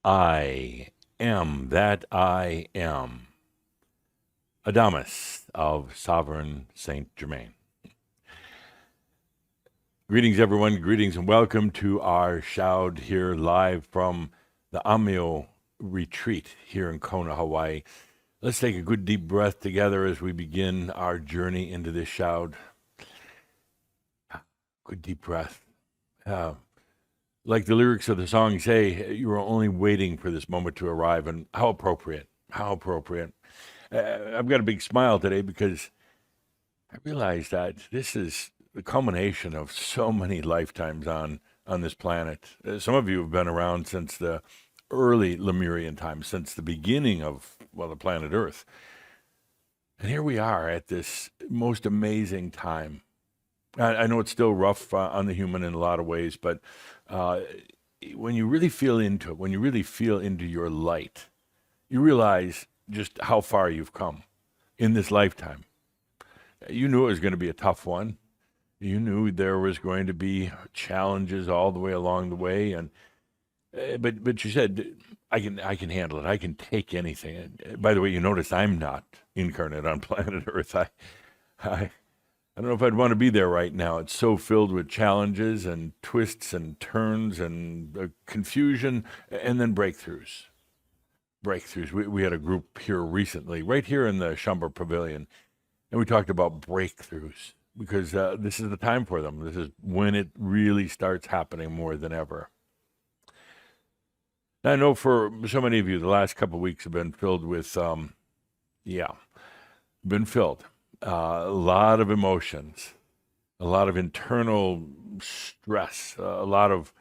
I am that I am. Adamus of sovereign Saint-Germain. Greetings, everyone. Greetings and welcome to our Shoud here live from the Amio retreat here in Kona, Hawaii. Let's take a good deep breath together as we begin our journey into this Shoud. Good deep breath. Like the lyrics of the song say, you are only waiting for this moment to arrive, and how appropriate. How appropriate. I've got a big smile today because I realize that this is the culmination of so many lifetimes on this planet. Some of you have been around since the early Lemurian times, since the beginning of, well, the planet Earth. And here we are at this most amazing time. I know it's still rough on the human in a lot of ways, but uh, when you really feel into it, when you really feel into your light, you realize just how far you've come in this lifetime. You knew it was going to be a tough one. You knew there was going to be challenges all the way along the way, and but you said I can handle it. I can take anything. And, by the way, you notice I'm not incarnate on planet Earth. I I don't know if I'd want to be there right now. It's so filled with challenges and twists and turns and confusion, and then breakthroughs. Breakthroughs. We had a group here recently, right here in the Shumber Pavilion, and we talked about breakthroughs because this is the time for them. This is when it really starts happening more than ever. Now, I know for so many of you, the last couple of weeks have been filled with, yeah, been filled. A lot of emotions, a lot of internal stress, a lot of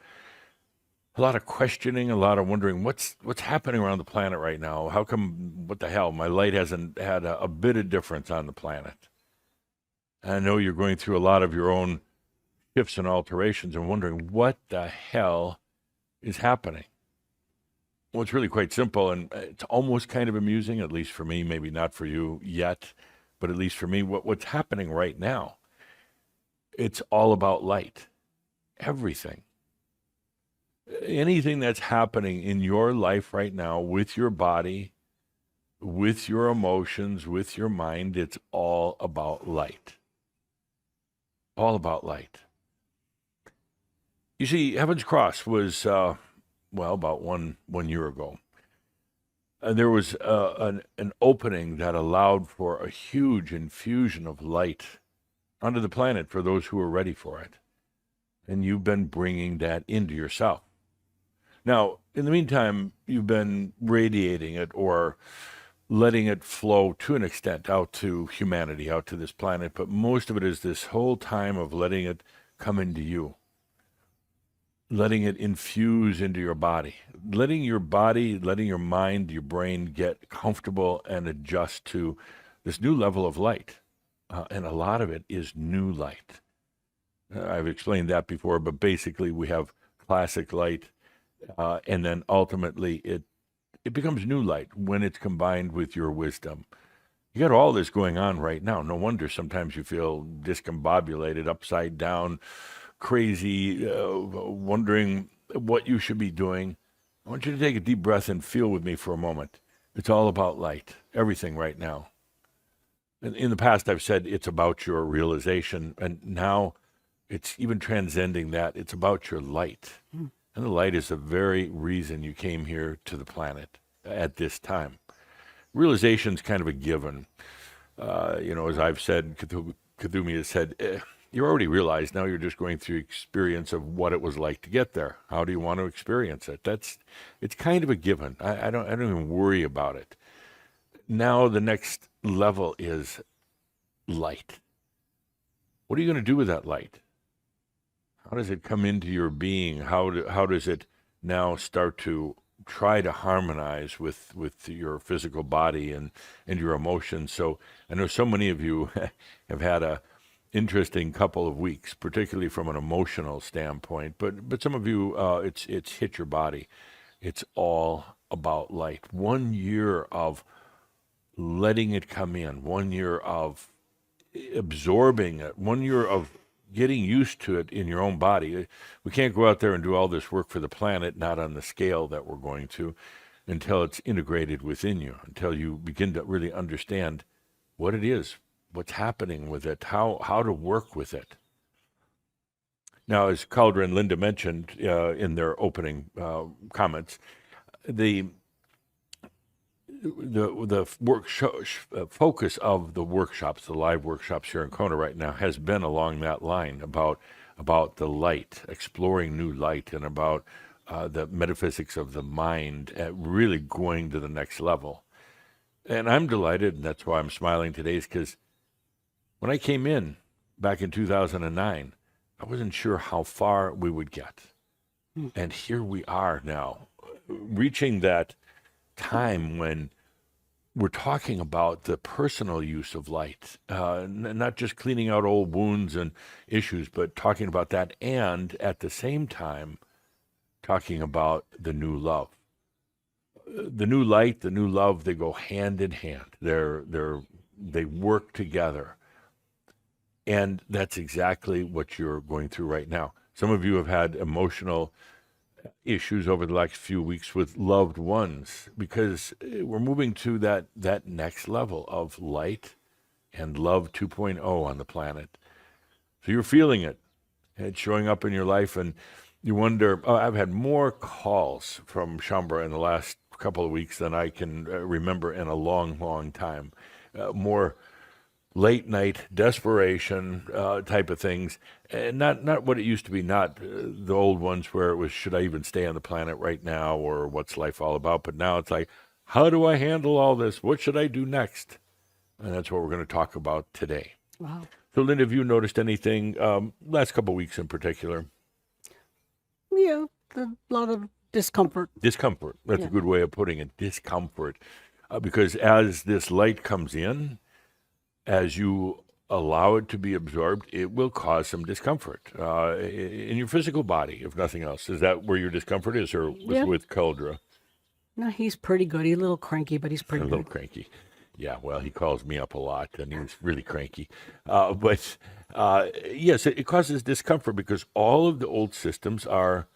questioning, a lot of wondering what's happening around the planet right now. How come? What the hell? My light hasn't had a bit of difference on the planet. I know you're going through a lot of your own shifts and alterations and wondering what the hell is happening. Well, it's really quite simple, and it's almost kind of amusing, at least for me, maybe not for you yet, but at least for me, what's happening right now, it's all about light. Everything. Anything that's happening in your life right now with your body, with your emotions, with your mind, it's all about light. All about light. You see, Heaven's Cross was, well, about one year ago. There was an opening that allowed for a huge infusion of light onto the planet for those who were ready for it. And you've been bringing that into yourself. Now, in the meantime, you've been radiating it or letting it flow to an extent out to humanity, out to this planet. But most of it is this whole time of letting it come into you, letting it infuse into your body, letting your body, letting your mind, your brain get comfortable and adjust to this new level of light. And a lot of it is new light. I've explained that before, but basically we have classic light, and then ultimately it becomes new light when it's combined with your wisdom. You got all this going on right now. No wonder sometimes you feel discombobulated, upside down, crazy, wondering what you should be doing. I want you to take a deep breath and feel with me for a moment. It's all about light, everything right now. In the past, I've said it's about your realization, and now it's even transcending that. It's about your light. And the light is the very reason you came here to the planet at this time. Realization's kind of a given. As I've said, Kuthumi has said, you already realized. Now you're just going through experience of what it was like to get there. How do you want to experience it? It's kind of a given. I don't even worry about it. Now the next level is light. What are you going to do with that light? How does it come into your being? How does it now start to try to harmonize with your physical body and your emotions? So I know so many of you have had a interesting couple of weeks, particularly from an emotional standpoint. But some of you, it's hit your body. It's all about light. 1 year of letting it come in. 1 year of absorbing it. 1 year of getting used to it in your own body. We can't go out there and do all this work for the planet, not on the scale that we're going to, until it's integrated within you, until you begin to really understand what it is, what's happening with it, how to work with it. Now, as Cauldre and Linda mentioned in their opening comments, the focus of the workshops, the live workshops here in Kona right now, has been along that line about the light, exploring new light, and about the metaphysics of the mind, really going to the next level. And I'm delighted, and that's why I'm smiling today, is because when I came in back in 2009, I wasn't sure how far we would get. And here we are now, reaching that time when we're talking about the personal use of light, not just cleaning out old wounds and issues, but talking about that, and at the same time, talking about the new love. The new light, the new love, they go hand in hand. They work together. And that's exactly what you're going through right now. Some of you have had emotional issues over the last few weeks with loved ones, because we're moving to that next level of light and love 2.0 on the planet. So you're feeling it. It's showing up in your life, and you wonder, I've had more calls from Shaumbra in the last couple of weeks than I can remember in a long, long time. More late night desperation type of things, and not what it used to be, not the old ones where it was, should I even stay on the planet right now, or what's life all about? But now it's like, how do I handle all this? What should I do next? And that's what we're going to talk about today. Wow. So, Linda, have you noticed anything last couple of weeks in particular? Yeah, a lot of discomfort. Discomfort. That's a good way of putting it. Discomfort. Because as this light comes in, as you allow it to be absorbed, it will cause some discomfort in your physical body, if nothing else. Is that where your discomfort is, or with Cauldre? No, he's pretty good. He's a little cranky, but he's pretty A little cranky. Yeah, well, he calls me up a lot, and he's really cranky. But yes, it causes discomfort because all of the old systems are,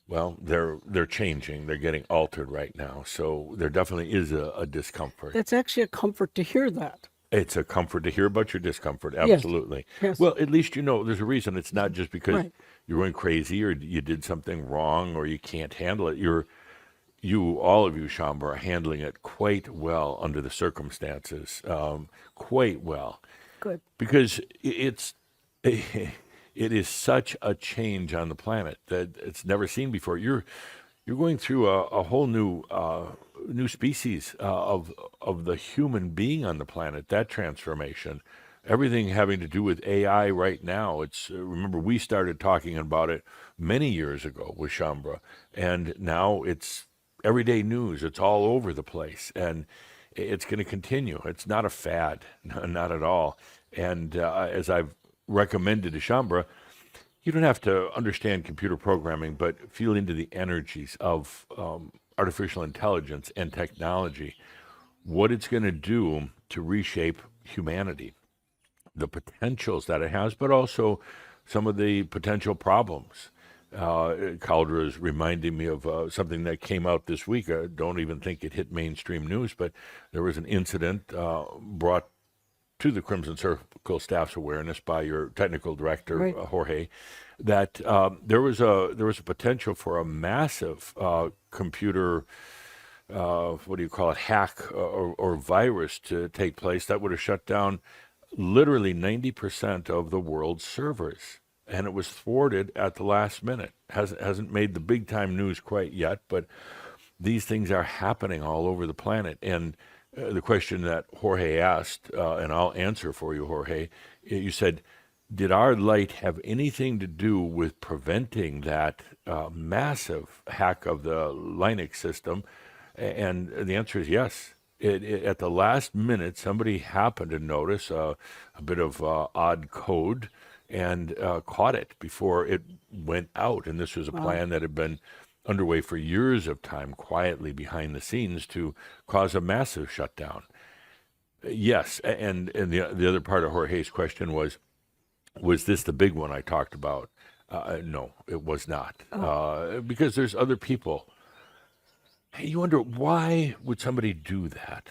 well, they're changing. They're getting altered right now. So there definitely is a discomfort. That's actually a comfort to hear that. It's a comfort to hear about your discomfort. Absolutely. Yes. Well, at least you know there's a reason. It's not just because Right. you're going crazy or you did something wrong or you can't handle it. All of you, Shaumbra, are handling it quite well under the circumstances. Quite well. Good. Because it is such a change on the planet that it's never seen before. You're going through a whole new species of the human being on the planet. That transformation, everything having to do with AI right now. It's remember we started talking about it many years ago with Shaumbra, and now it's everyday news. It's all over the place, and it's going to continue. It's not a fad, not at all. And as I've recommended to Shaumbra, you don't have to understand computer programming, but feel into the energies of artificial intelligence and technology, what it's going to do to reshape humanity, the potentials that it has, but also some of the potential problems. Cauldre is reminding me of something that came out this week. I don't even think it hit mainstream news, but there was an incident brought to the Crimson Circle staff's awareness by your technical director, Right. Jorge, that there was a potential for a massive computer, what do you call it, hack or virus to take place that would have shut down literally 90% of the world's servers. And it was thwarted at the last minute. Hasn't made the big time news quite yet, but these things are happening all over the planet. And the question that Jorge asked, and I'll answer for you, Jorge, you said, did our light have anything to do with preventing that massive hack of the Linux system? And the answer is yes. At the last minute, somebody happened to notice a bit of odd code and caught it before it went out. And this was a plan that had been underway for years of time, quietly behind the scenes, to cause a massive shutdown. Yes, and the other part of Jorge's question was, Was this the big one I talked about? No, it was not. Because there's other people. Hey, you wonder, why would somebody do that?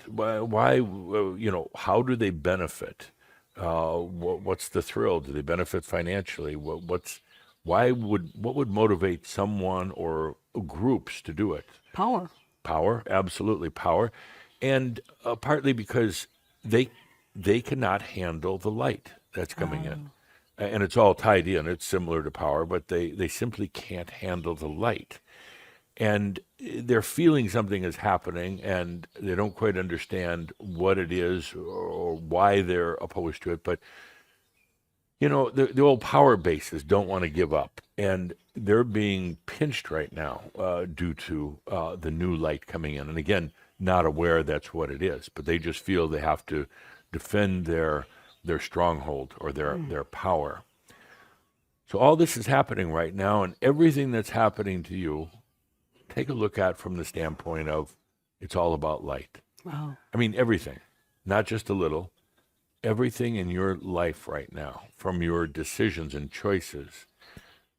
How do they benefit? What's the thrill? Do they benefit financially? What would motivate someone or groups to do it? Power. Power, absolutely power, and partly because they cannot handle the light that's coming in, and it's all tied in. It's similar to power, but they simply can't handle the light, and they're feeling something is happening, and they don't quite understand what it is or why they're opposed to it, but the old power bases don't want to give up, and they're being pinched right now due to the new light coming in. And again, not aware that's what it is, but they just feel they have to defend their stronghold or their power. So all this is happening right now, and everything that's happening to you, take a look at from the standpoint of it's all about light. Wow. I mean, everything, not just a little. Everything in your life right now, from your decisions and choices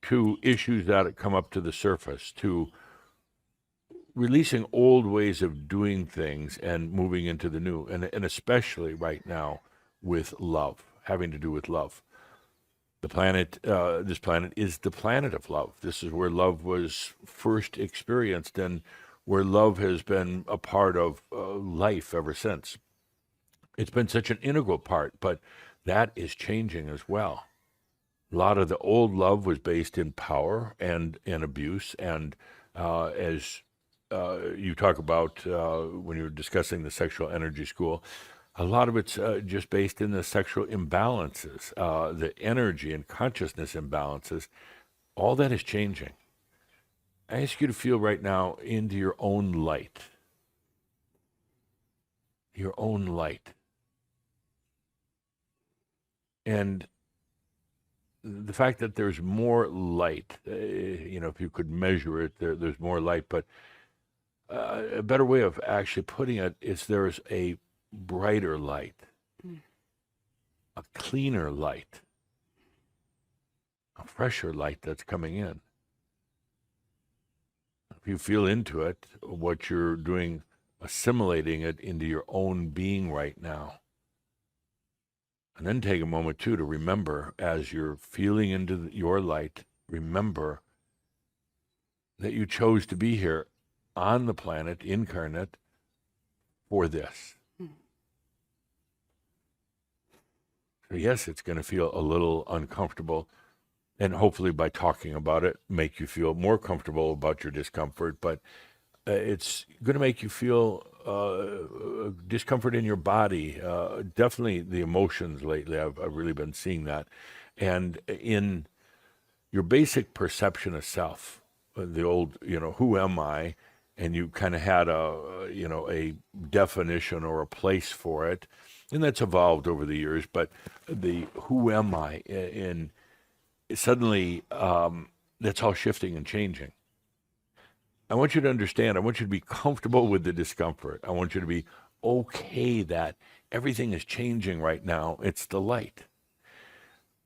to issues that come up to the surface, to releasing old ways of doing things and moving into the new, and especially right now with love, having to do with love. The planet, this planet is the planet of love. This is where love was first experienced and where love has been a part of life ever since. It's been such an integral part, but that is changing as well. A lot of the old love was based in power and abuse, and as you talk about when you're discussing the sexual energy school, a lot of it's just based in the sexual imbalances, the energy and consciousness imbalances. All that is changing. I ask you to feel right now into your own light. Your own light. And the fact that there's more light, if you could measure it, there's more light, but a better way of actually putting it is there's a brighter light, a cleaner light, a fresher light that's coming in. If you feel into it, what you're doing, assimilating it into your own being right now. And then take a moment, too, to remember, as you're feeling into your light, remember that you chose to be here on the planet, incarnate, for this. So yes, it's going to feel a little uncomfortable, and hopefully by talking about it, make you feel more comfortable about your discomfort, but it's going to make you feel discomfort in your body. Definitely the emotions lately, I've really been seeing that. And in your basic perception of self, the old, who am I? And you kind of had a definition or a place for it. And that's evolved over the years. But the who am I? In suddenly, that's all shifting and changing. I want you to understand, I want you to be comfortable with the discomfort. I want you to be okay that everything is changing right now. It's the light.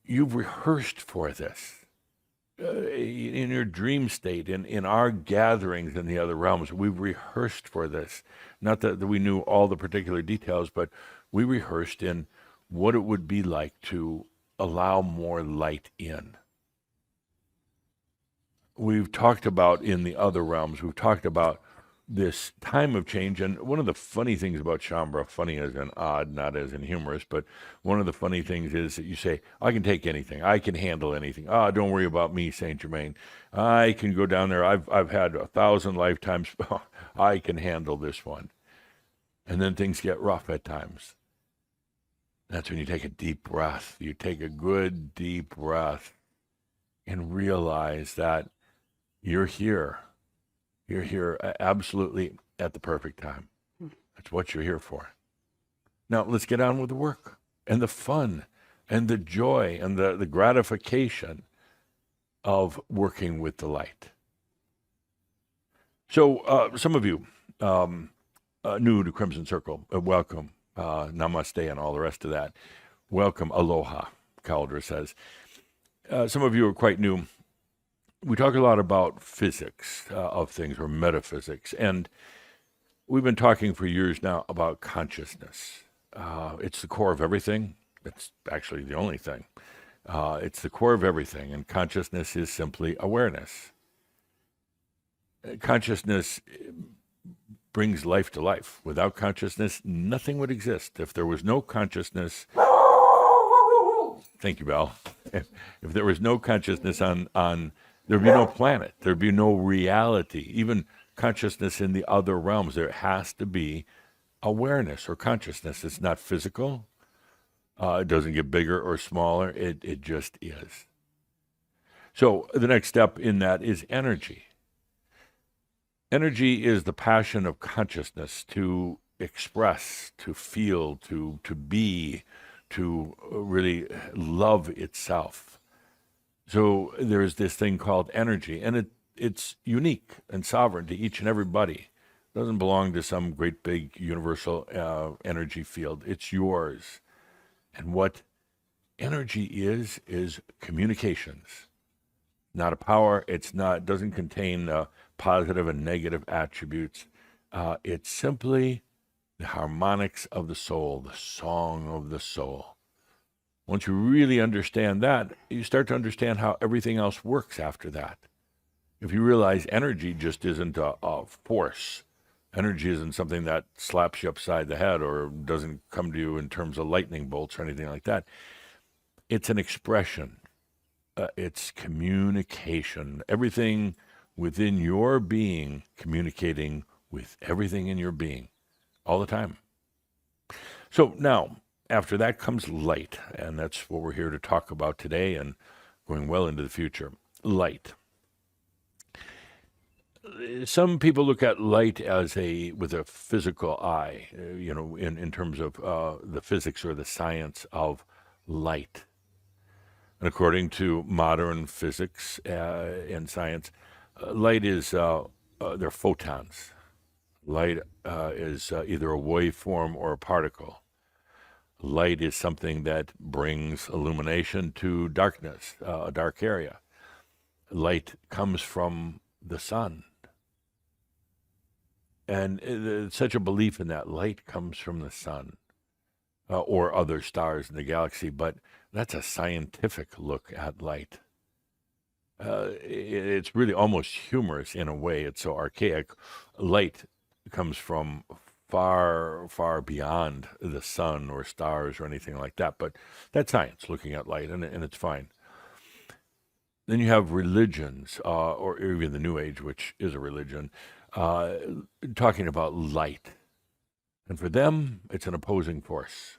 You've rehearsed for this. In your dream state, in our gatherings in the other realms, we've rehearsed for this. Not that we knew all the particular details, but we rehearsed in what it would be like to allow more light in. We've talked about in the other realms, we've talked about this time of change. And one of the funny things about Shaumbra, funny as in odd, not as in humorous, but one of the funny things is that you say, I can take anything. I can handle anything. Don't worry about me, Saint-Germain. I can go down there. I've had 1,000 lifetimes. I can handle this one. And then things get rough at times. That's when you take a deep breath. You take a good deep breath and realize that you're here. You're here absolutely at the perfect time. That's what you're here for. Now, let's get on with the work and the fun and the joy and the gratification of working with the light. So some of you new to Crimson Circle, welcome, namaste and all the rest of that. Welcome, aloha. Caldera says. Some of you are quite new. We talk a lot about physics of things, or metaphysics, and we've been talking for years now about consciousness. It's the core of everything. It's actually the only thing. It's the core of everything, and consciousness is simply awareness. Consciousness brings life to life. Without consciousness, nothing would exist. If there was no consciousness, thank you, Belle. If there was no consciousness on, there'd be no planet. There'd be no reality. Even consciousness in the other realms, there has to be awareness or consciousness. It's not physical. It doesn't get bigger or smaller. It just is. So the next step in that is energy. Energy is the passion of consciousness to express, to feel, to be, to really love itself. So there's this thing called energy, and it's unique and sovereign to each and everybody. It doesn't belong to some great big universal energy field. It's yours. And what energy is communications. Not a power. It doesn't contain positive and negative attributes. It's simply the harmonics of the soul, the song of the soul. Once you really understand that, you start to understand how everything else works after that. If you realize energy just isn't a force, energy isn't something that slaps you upside the head or doesn't come to you in terms of lightning bolts or anything like that. It's an expression. It's communication. Everything within your being communicating with everything in your being all the time. So now, after that comes light, and that's what we're here to talk about today and going well into the future. Light. Some people look at light as with a physical eye, in terms of the physics or the science of light. And according to modern physics and science, light is they're photons. Light is either a waveform or a particle. Light is something that brings illumination to darkness, a dark area. Light comes from the sun. And such a belief in that light comes from the sun or other stars in the galaxy, but that's a scientific look at light. It's really almost humorous in a way. It's so archaic. Light comes from far, far beyond the sun or stars or anything like that. But that's science looking at light, and it's fine. Then you have religions, or even the New Age, which is a religion, talking about light. And for them, it's an opposing force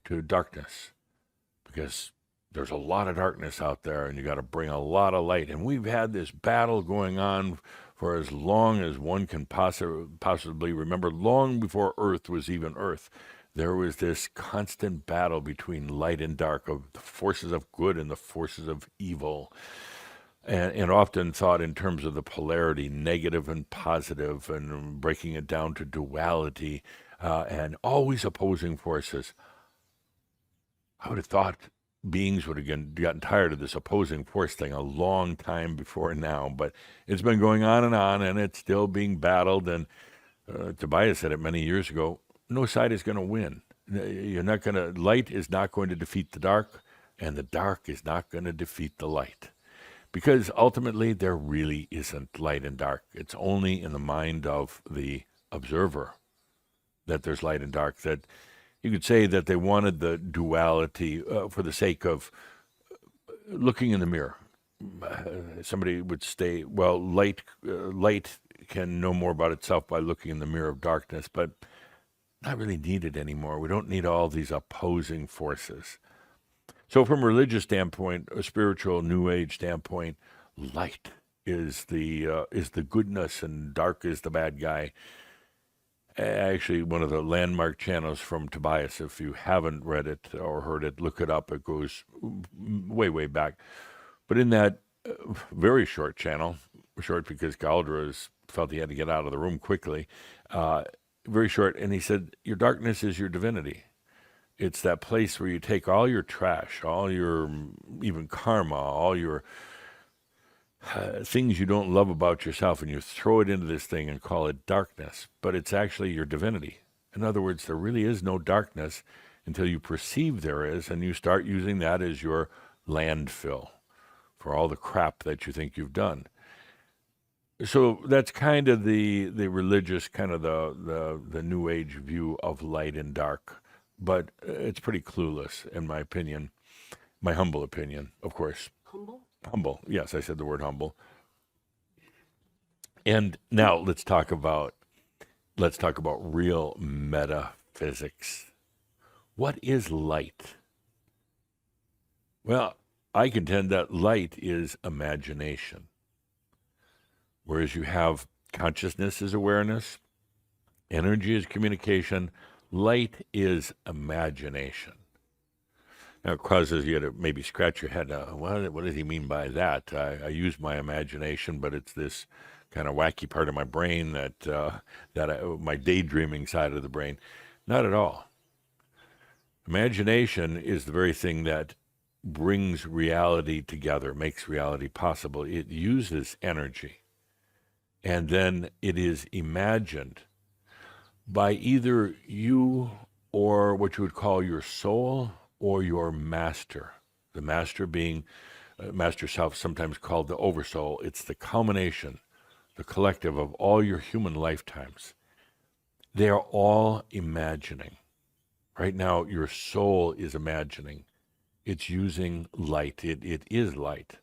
to darkness, because there's a lot of darkness out there, and you got to bring a lot of light. And we've had this battle going on for as long as one can possibly remember. Long before Earth was even Earth, there was this constant battle between light and dark, of the forces of good and the forces of evil. And often thought in terms of the polarity, negative and positive, and breaking it down to duality, and always opposing forces. I would have thought beings would have gotten tired of this opposing force thing a long time before now, but it's been going on, and it's still being battled. And Tobias said it many years ago, no side is going to win. Light is not going to defeat the dark, and the dark is not going to defeat the light. Because ultimately, there really isn't light and dark. It's only in the mind of the observer that there's light and dark. That you could say that they wanted the duality for the sake of looking in the mirror. Somebody would say, well, light can know more about itself by looking in the mirror of darkness, but not really needed anymore. We don't need all these opposing forces. So from a religious standpoint, a spiritual New Age standpoint, light is the goodness and dark is the bad guy. Actually, one of the landmark channels from Tobias, if you haven't read it or heard it, look it up. It goes way, way back. But in that very short channel, short because Caldera felt he had to get out of the room quickly, very short, and he said, your darkness is your divinity. It's that place where you take all your trash, all your even karma, all your things you don't love about yourself, and you throw it into this thing and call it darkness, but it's actually your divinity. In other words, there really is no darkness until you perceive there is, and you start using that as your landfill for all the crap that you think you've done. So that's kind of the religious, kind of the New Age view of light and dark, but it's pretty clueless, in my opinion, my humble opinion, of course. Humble? Humble. Yes, I said the word humble. And now let's talk about real metaphysics. What is light? Well, I contend that light is imagination. Whereas you have consciousness is awareness, energy is communication, light is imagination. Now, it causes you to maybe scratch your head. What does he mean by that? I use my imagination, but it's this kind of wacky part of my brain my daydreaming side of the brain. Not at all. Imagination is the very thing that brings reality together, makes reality possible. It uses energy, and then it is imagined by either you or what you would call your soul or your master. The master being master self, sometimes called the oversoul. It's the culmination, the collective of all your human lifetimes. They are all imagining. Right now, your soul is imagining. It's using light. It is light.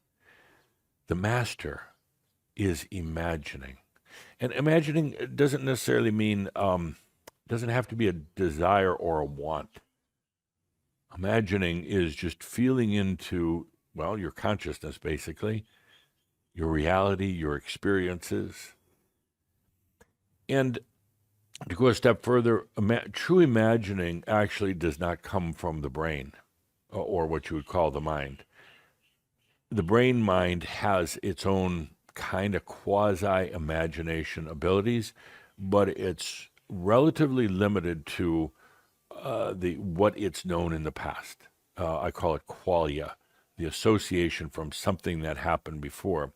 The master is imagining. And imagining doesn't necessarily mean, doesn't have to be a desire or a want. Imagining is just feeling into, well, your consciousness, basically, your reality, your experiences. And to go a step further, true imagining actually does not come from the brain or what you would call the mind. The brain mind has its own kind of quasi-imagination abilities, but it's relatively limited to what it's known in the past. I call it qualia, the association from something that happened before.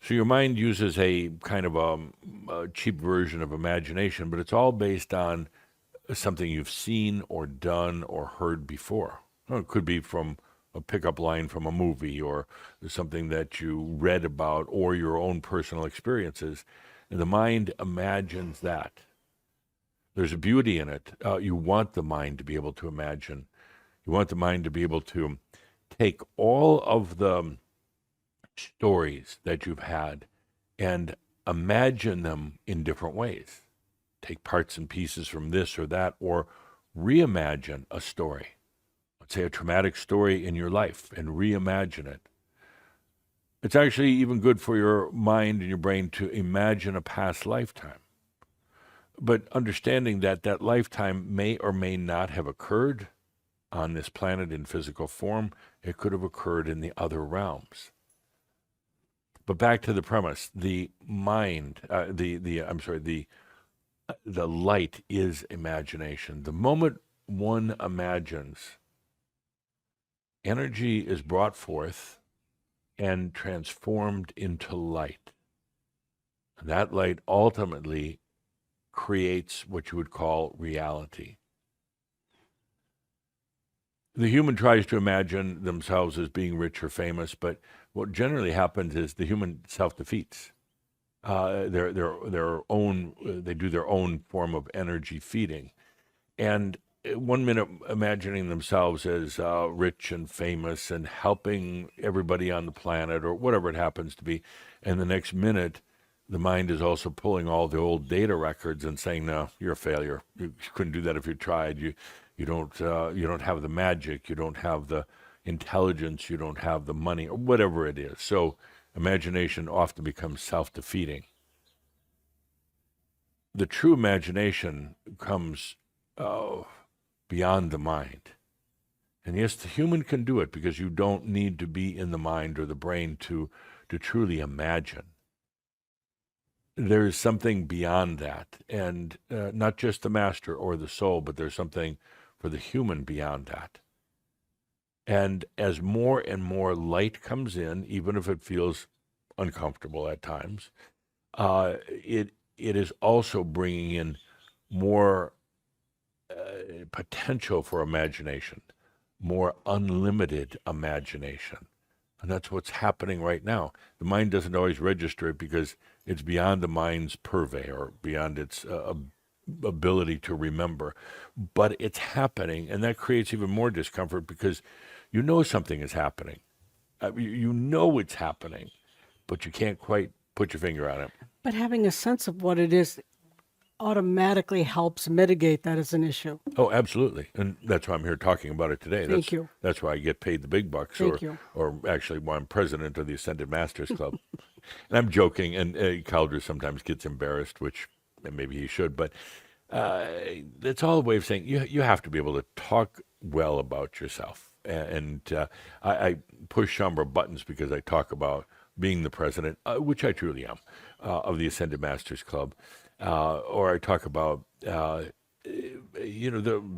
So your mind uses a kind of a cheap version of imagination, but it's all based on something you've seen or done or heard before. Well, it could be from a pickup line from a movie or something that you read about or your own personal experiences. And the mind imagines that. There's a beauty in it. You want the mind to be able to imagine. You want the mind to be able to take all of the stories that you've had and imagine them in different ways. Take parts and pieces from this or that, or reimagine a story. Let's say a traumatic story in your life and reimagine it. It's actually even good for your mind and your brain to imagine a past lifetime. But understanding that that lifetime may or may not have occurred on this planet in physical form, it could have occurred in the other realms. But back to the premise, the mind, the light is imagination. The moment one imagines, energy is brought forth and transformed into light. That light ultimately creates what you would call reality. The human tries to imagine themselves as being rich or famous, but what generally happens is the human self-defeats. Their own, they do their own form of energy feeding. And 1 minute imagining themselves as rich and famous and helping everybody on the planet or whatever it happens to be, and the next minute the mind is also pulling all the old data records and saying, no, you're a failure. You couldn't do that if you tried. You don't have the magic. You don't have the intelligence. You don't have the money, or whatever it is. So imagination often becomes self-defeating. The true imagination comes beyond the mind. And yes, the human can do it because you don't need to be in the mind or the brain to truly imagine. There's something beyond that, and not just the master or the soul, but there's something for the human beyond that. And as more and more light comes in, even if it feels uncomfortable at times, it is also bringing in more potential for imagination, more unlimited imagination. And that's what's happening right now. The mind doesn't always register it because it's beyond the mind's purvey or beyond its ability to remember. But it's happening, and that creates even more discomfort because you know something is happening. You know it's happening, but you can't quite put your finger on it. But having a sense of what it is automatically helps mitigate that as an issue. Oh, absolutely. And that's why I'm here talking about it today. Thank you. That's why I get paid the big bucks. Thank you. Or actually, why I'm president of the Ascended Masters Club. And I'm joking, and Calder sometimes gets embarrassed, which maybe he should, but it's all a way of saying you have to be able to talk well about yourself. And I push Shaumbra buttons because I talk about being the president, which I truly am, of the Ascended Masters Club. Or I talk about, the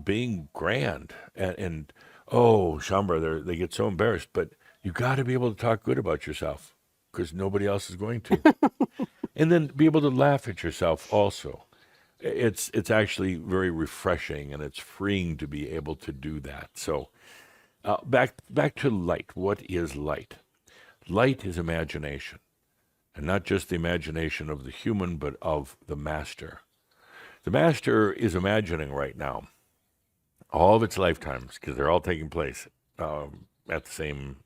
being grand and Shaumbra, they get so embarrassed, but you got to be able to talk good about yourself because nobody else is going to. And then be able to laugh at yourself also. It's actually very refreshing and it's freeing to be able to do that. So back to light. What is light? Light is imagination. And not just the imagination of the human, but of the master. The master is imagining right now all of its lifetimes, because they're all taking place at the same,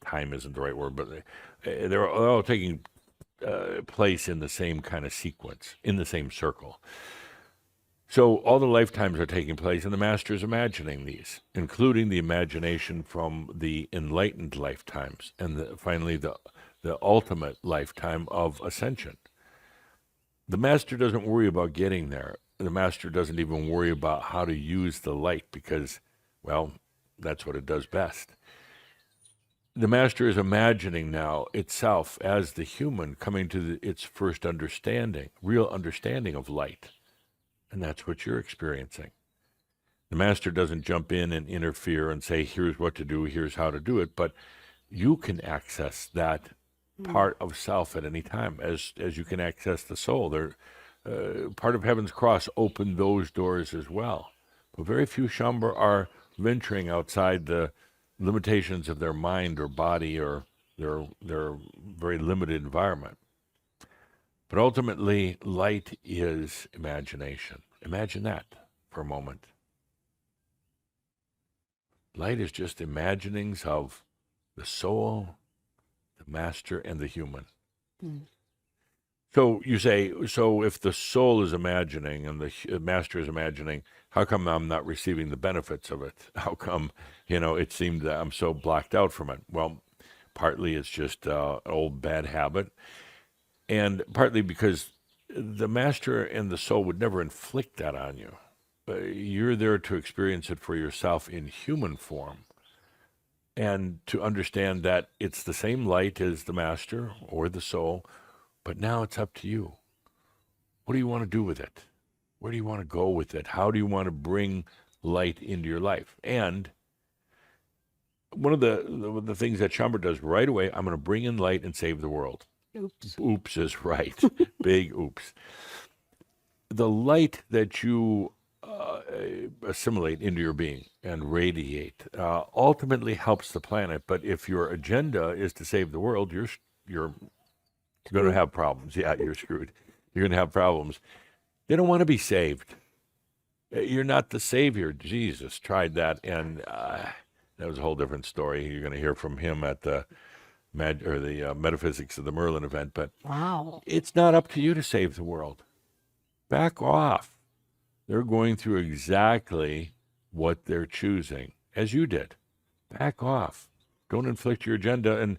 time isn't the right word, but they're all taking place in the same kind of sequence, in the same circle. So all the lifetimes are taking place, and the master is imagining these, including the imagination from the enlightened lifetimes, and finally the ultimate lifetime of ascension. The master doesn't worry about getting there. The master doesn't even worry about how to use the light because, well, that's what it does best. The master is imagining now itself as the human coming to its first understanding, real understanding of light. And that's what you're experiencing. The master doesn't jump in and interfere and say, here's what to do, here's how to do it, but you can access that part of self at any time, as you can access the soul. Part of Heaven's Cross opened those doors as well. But very few Shaumbra are venturing outside the limitations of their mind or body or their very limited environment. But ultimately, light is imagination. Imagine that for a moment. Light is just imaginings of the soul, the master, and the human. So you say, so if the soul is imagining and the master is imagining, how come I'm not receiving the benefits of it? How come, it seemed that I'm so blocked out from it? Well, partly it's just an old bad habit, and partly because the master and the soul would never inflict that on you. You're there to experience it for yourself in human form. And to understand that it's the same light as the master or the soul, but now it's up to you. What do you want to do with it? Where do you want to go with it? How do you want to bring light into your life? And one of the things that Shaumbra does right away, I'm going to bring in light and save the world. Oops. Oops is right. Big oops. The light that you assimilate into your being and radiate ultimately helps the planet. But if your agenda is to save the world, you're going to have problems. Yeah, you're screwed. You're going to have problems. They don't want to be saved. You're not the savior. Jesus tried that, and that was a whole different story. You're going to hear from him at the Metaphysics of the Merlin event. But wow, it's not up to you to save the world. Back off. They're going through exactly what they're choosing, as you did. Back off. Don't inflict your agenda. And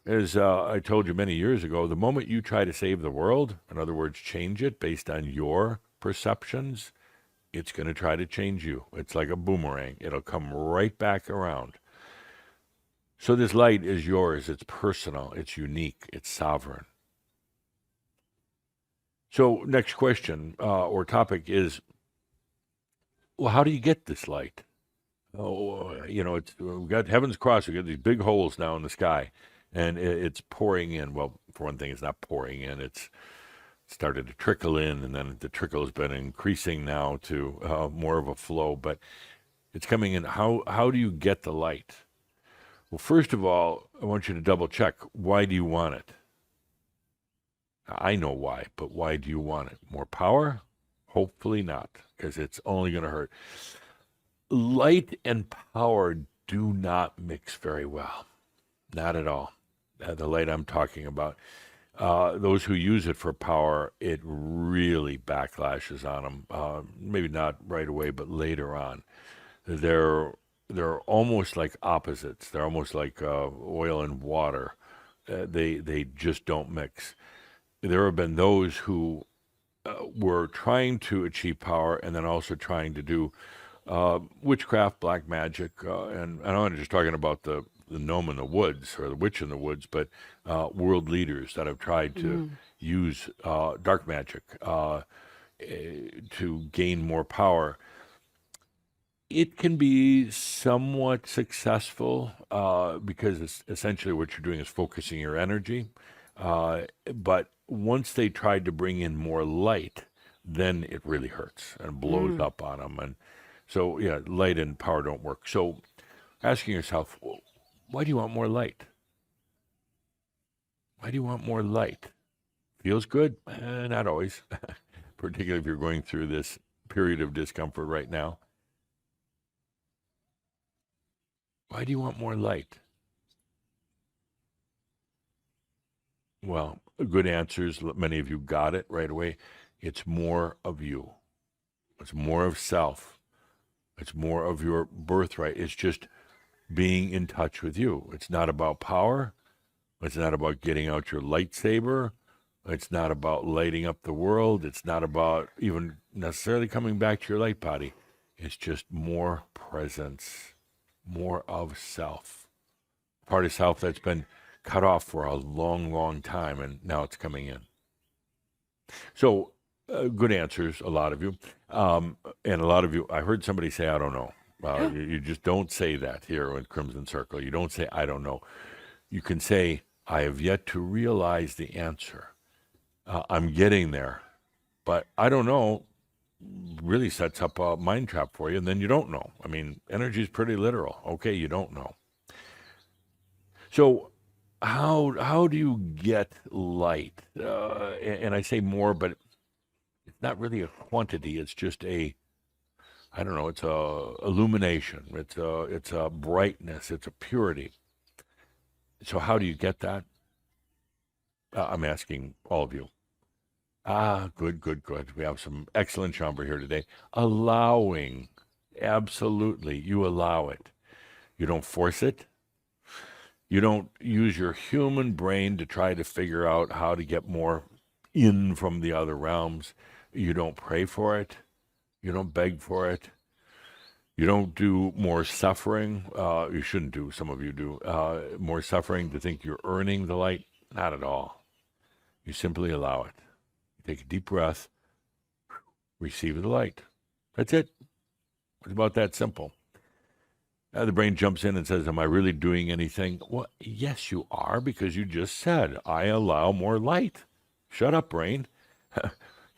as I told you many years ago, the moment you try to save the world, in other words, change it based on your perceptions, it's going to try to change you. It's like a boomerang. It'll come right back around. So this light is yours. It's personal. It's unique. It's sovereign. So next question or topic is, well, how do you get this light? we've got heaven's cross. We've got these big holes now in the sky, and it's pouring in. Well, for one thing, it's not pouring in. It's started to trickle in, and then the trickle has been increasing now to more of a flow, but it's coming in. How do you get the light? Well, first of all, I want you to double check. Why do you want it? I know why, but why do you want it? More power? Hopefully not, because it's only going to hurt. Light and power do not mix very well. Not at all. The light I'm talking about. Those who use it for power, it really backlashes on them. Maybe not right away, but later on. They're almost like opposites. They're almost like oil and water. They just don't mix. There have been those who were trying to achieve power and then also trying to do witchcraft, black magic, and I'm not just talking about the gnome in the woods or the witch in the woods, but world leaders that have tried to use dark magic to gain more power. It can be somewhat successful because essentially what you're doing is focusing your energy. But once they tried to bring in more light, then it really hurts and blows up on them. And so, yeah, light and power don't work. So asking yourself, why do you want more light? Why do you want more light? Feels good? Not always, particularly if you're going through this period of discomfort right now. Why do you want more light? Well, good answers. Many of you got it right away. It's more of you. It's more of self. It's more of your birthright. It's just being in touch with you. It's not about power. It's not about getting out your lightsaber. It's not about lighting up the world. It's not about even necessarily coming back to your light body. It's just more presence, more of self. Part of self that's been cut off for a long, long time, and now it's coming in. So, good answers, a lot of you. And a lot of you, I heard somebody say, I don't know. You just don't say that here in Crimson Circle. You don't say, I don't know. You can say, I have yet to realize the answer. I'm getting there, but I don't know really sets up a mind trap for you, and then you don't know. I mean, energy is pretty literal. Okay, you don't know. So how do you get light? And I say more, but it's not really a quantity. It's just I don't know. It's a illumination. It's a brightness. It's a purity. So how do you get that? I'm asking all of you. Good. We have some excellent chambre here today. Allowing, absolutely, you allow it. You don't force it. You don't use your human brain to try to figure out how to get more in from the other realms. You don't pray for it. You don't beg for it. You don't do more suffering. You shouldn't do, some of you do, more suffering to think you're earning the light. Not at all. You simply allow it. You take a deep breath, receive the light. That's it. It's about that simple. The brain jumps in and says, am I really doing anything? Well, yes, you are, because you just said, I allow more light. Shut up, brain.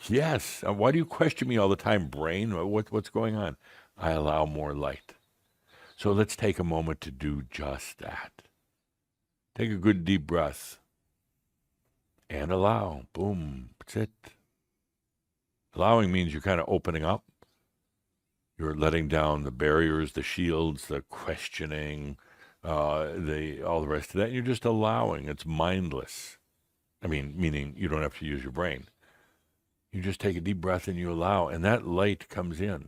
Yes. Why do you question me all the time, brain? What's going on? I allow more light. So let's take a moment to do just that. Take a good deep breath and allow. Boom. That's it. Allowing means you're kind of opening up. You're letting down the barriers, the shields, the questioning, all the rest of that. And you're just allowing. It's mindless. I mean, meaning you don't have to use your brain. You just take a deep breath and you allow, and that light comes in.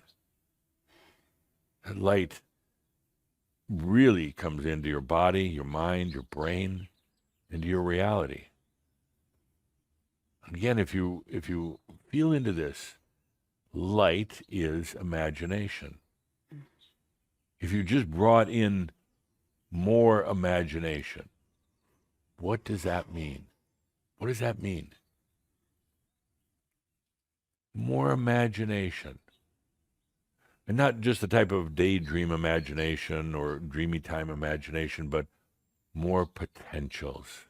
That light really comes into your body, your mind, your brain, into your reality. Again, if you feel into this, light is imagination. If you just brought in more imagination, what does that mean? What does that mean? More imagination. And not just the type of daydream imagination or dreamy time imagination, but more potentials.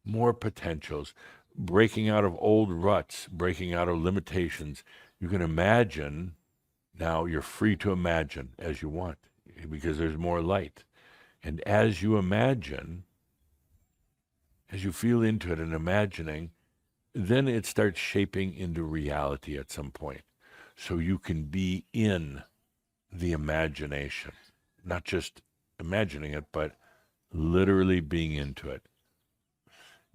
More potentials. Breaking out of old ruts, breaking out of limitations. You can imagine now, you're free to imagine as you want because there's more light. And as you imagine, as you feel into it and imagining, then it starts shaping into reality at some point. So you can be in the imagination, not just imagining it, but literally being into it.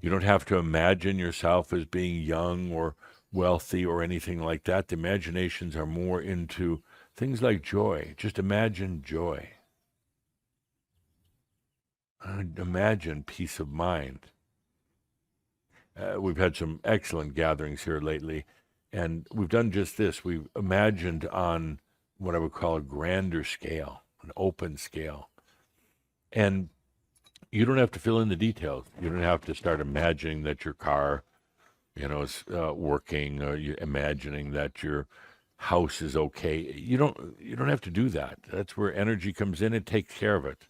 You don't have to imagine yourself as being young or wealthy or anything like that. The imaginations are more into things like joy. Just imagine joy. Imagine peace of mind. We've had some excellent gatherings here lately, and we've done just this. We've imagined on what I would call a grander scale, an open scale. And you don't have to fill in the details. You don't have to start imagining that your car, is working, or you imagining that your house is okay. You don't have to do that. That's where energy comes in and takes care of it.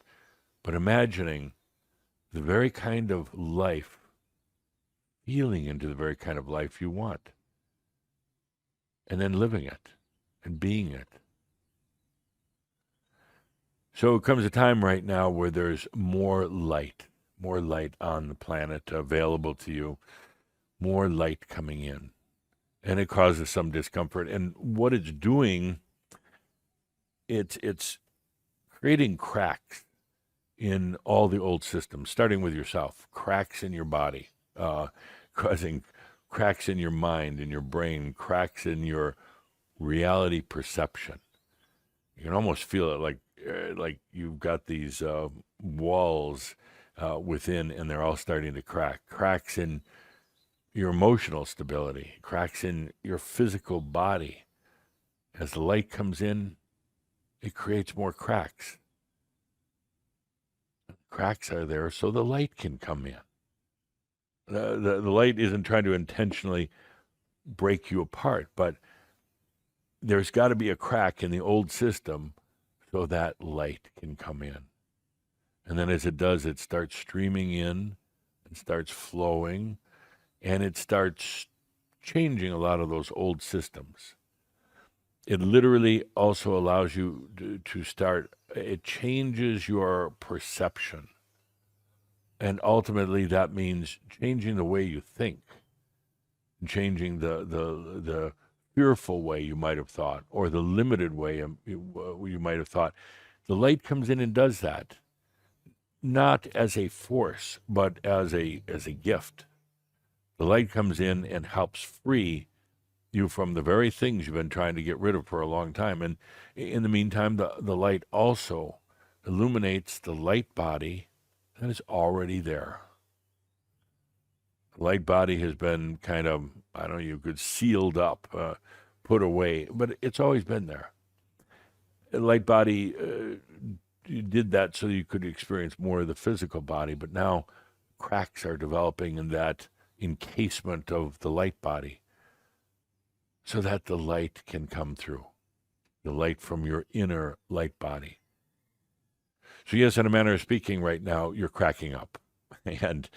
But imagining the very kind of life, feeling into the very kind of life you want, and then living it and being it. So it comes a time right now where there's more light on the planet available to you, more light coming in. And it causes some discomfort. And what it's doing, it's creating cracks in all the old systems, starting with yourself, cracks in your body, causing cracks in your mind, in your brain, cracks in your reality perception. You can almost feel it like you've got these walls within, and they're all starting to crack. Cracks in your emotional stability, cracks in your physical body. As the light comes in, it creates more cracks. Cracks are there so the light can come in. The light isn't trying to intentionally break you apart, but there's got to be a crack in the old system so that light can come in. And then as it does, it starts streaming in, it starts flowing, and it starts changing a lot of those old systems. It literally also allows you to start, it changes your perception. And ultimately, that means changing the way you think, changing the fearful way you might have thought, or the limited way you might have thought. The light comes in and does that, not as a force, but as a gift. The light comes in and helps free you from the very things you've been trying to get rid of for a long time. And in the meantime, the light also illuminates the light body that is already there. The light body has been kind of, I don't know, you could sealed up, put away, but it's always been there. The light body you did that so you could experience more of the physical body, but now cracks are developing in that encasement of the light body so that the light can come through, the light from your inner light body. So yes, in a manner of speaking right now, you're cracking up. And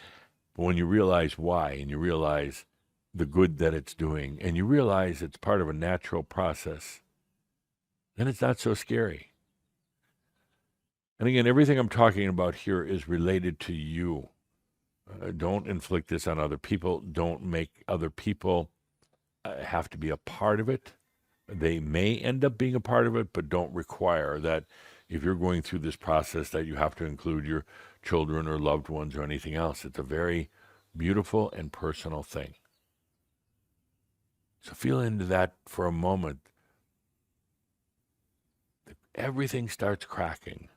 when you realize why, and you realize the good that it's doing, and you realize it's part of a natural process, then it's not so scary. And again, everything I'm talking about here is related to you. Don't inflict this on other people. Don't make other people have to be a part of it. They may end up being a part of it, but don't require that if you're going through this process that you have to include your children or loved ones or anything else. It's a very beautiful and personal thing. So feel into that for a moment. Everything starts cracking.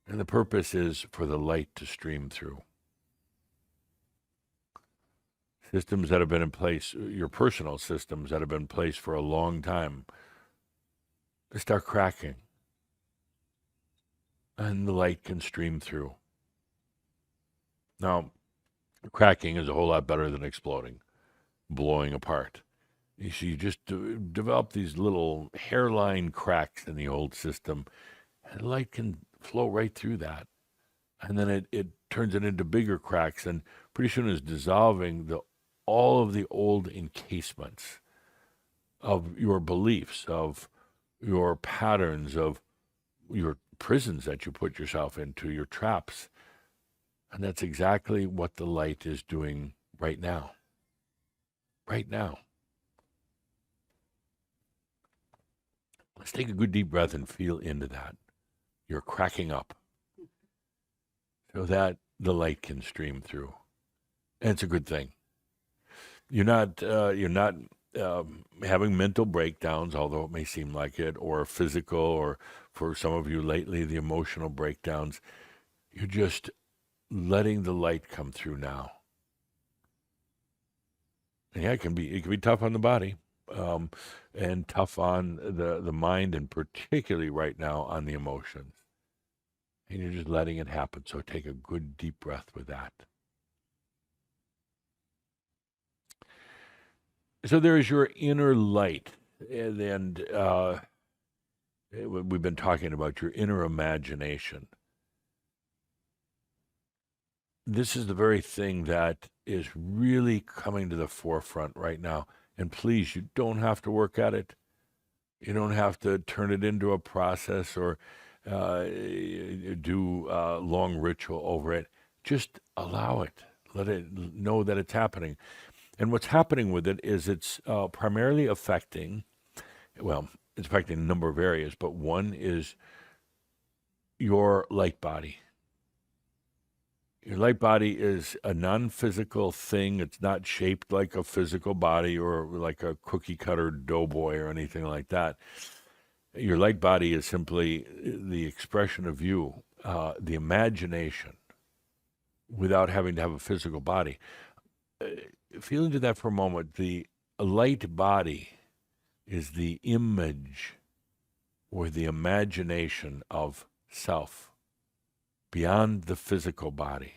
And the purpose is for the light to stream through. Systems that have been in place, your personal systems that have been in place for a long time, they start cracking. And the light can stream through. Now, cracking is a whole lot better than exploding, blowing apart. You see, you just develop these little hairline cracks in the old system, and light can flow right through that. And then it turns it into bigger cracks, and pretty soon is dissolving all of the old encasements of your beliefs, of your patterns, of your prisons that you put yourself into, your traps. And that's exactly what the light is doing right now. Right now. Let's take a good deep breath and feel into that. You're cracking up so that the light can stream through. And it's a good thing. You're not having mental breakdowns, although it may seem like it, or physical, or for some of you lately, the emotional breakdowns. You're just letting the light come through now. And yeah, it can be tough on the body, and tough on the mind, and particularly right now on the emotions. And you're just letting it happen. So take a good deep breath with that. So there's your inner light, and we've been talking about your inner imagination. This is the very thing that is really coming to the forefront right now. And please, you don't have to work at it. You don't have to turn it into a process or do a long ritual over it. Just allow it. Let it know that it's happening. And what's happening with it is it's primarily affecting, well, it's affecting a number of areas, but one is your light body. Your light body is a non-physical thing. It's not shaped like a physical body or like a cookie cutter doughboy or anything like that. Your light body is simply the expression of you, the imagination, without having to have a physical body. Feel into that for a moment. The light body is the image or the imagination of self beyond the physical body.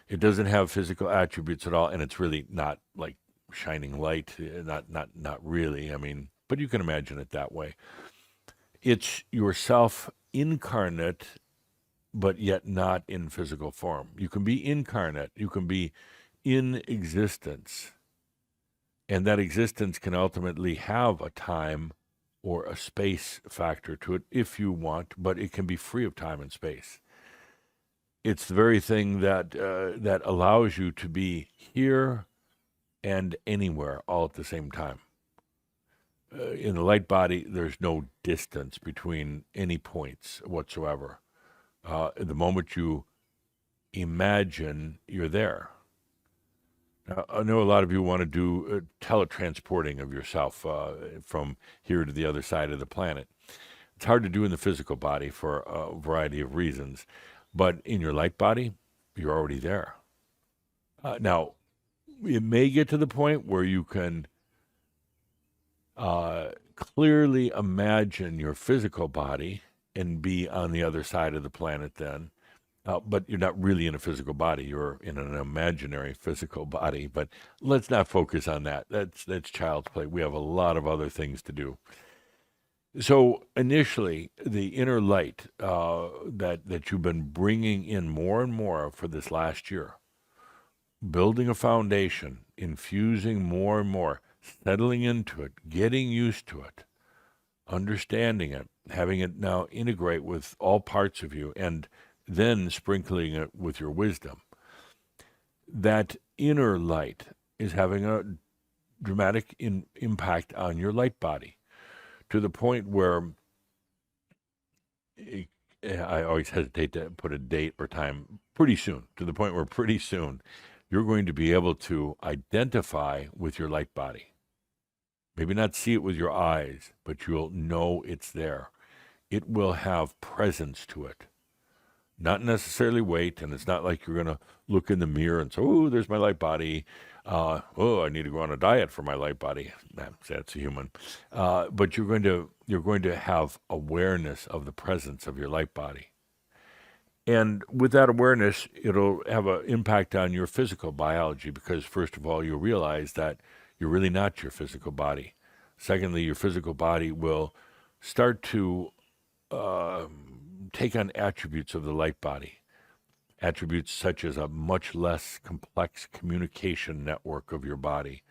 It doesn't have physical attributes at all, and it's really not like shining light, not really. I mean, but you can imagine it that way. It's yourself incarnate, but yet not in physical form. You can be incarnate, you can be in existence, and that existence can ultimately have a time or a space factor to it if you want, but it can be free of time and space. It's the very thing that allows you to be here and anywhere all at the same time. In the light body, there's no distance between any points whatsoever. The moment you imagine, you're there. Now, I know a lot of you want to do teletransporting of yourself from here to the other side of the planet. It's hard to do in the physical body for a variety of reasons, but in your light body, you're already there. Now, it may get to the point where you can clearly imagine your physical body and be on the other side of the planet then. But you're not really in a physical body. You're in an imaginary physical body. But let's not focus on that. That's child's play. We have a lot of other things to do. So initially, the inner light that you've been bringing in more and more for this last year, building a foundation, infusing more and more, settling into it, getting used to it, understanding it, having it now integrate with all parts of you, and then sprinkling it with your wisdom. That inner light is having a dramatic impact on your light body to the point where I always hesitate to put a date or time, pretty soon, to the point where pretty soon you're going to be able to identify with your light body. Maybe not see it with your eyes, but you'll know it's there. It will have presence to it. Not necessarily weight, and it's not like you're going to look in the mirror and say, oh, there's my light body. I need to go on a diet for my light body. That's a human. But you're going to have awareness of the presence of your light body. And with that awareness, it'll have an impact on your physical biology because, first of all, you'll realize that you're really not your physical body. Secondly, your physical body will start to take on attributes of the light body, attributes such as a much less complex communication network of your body,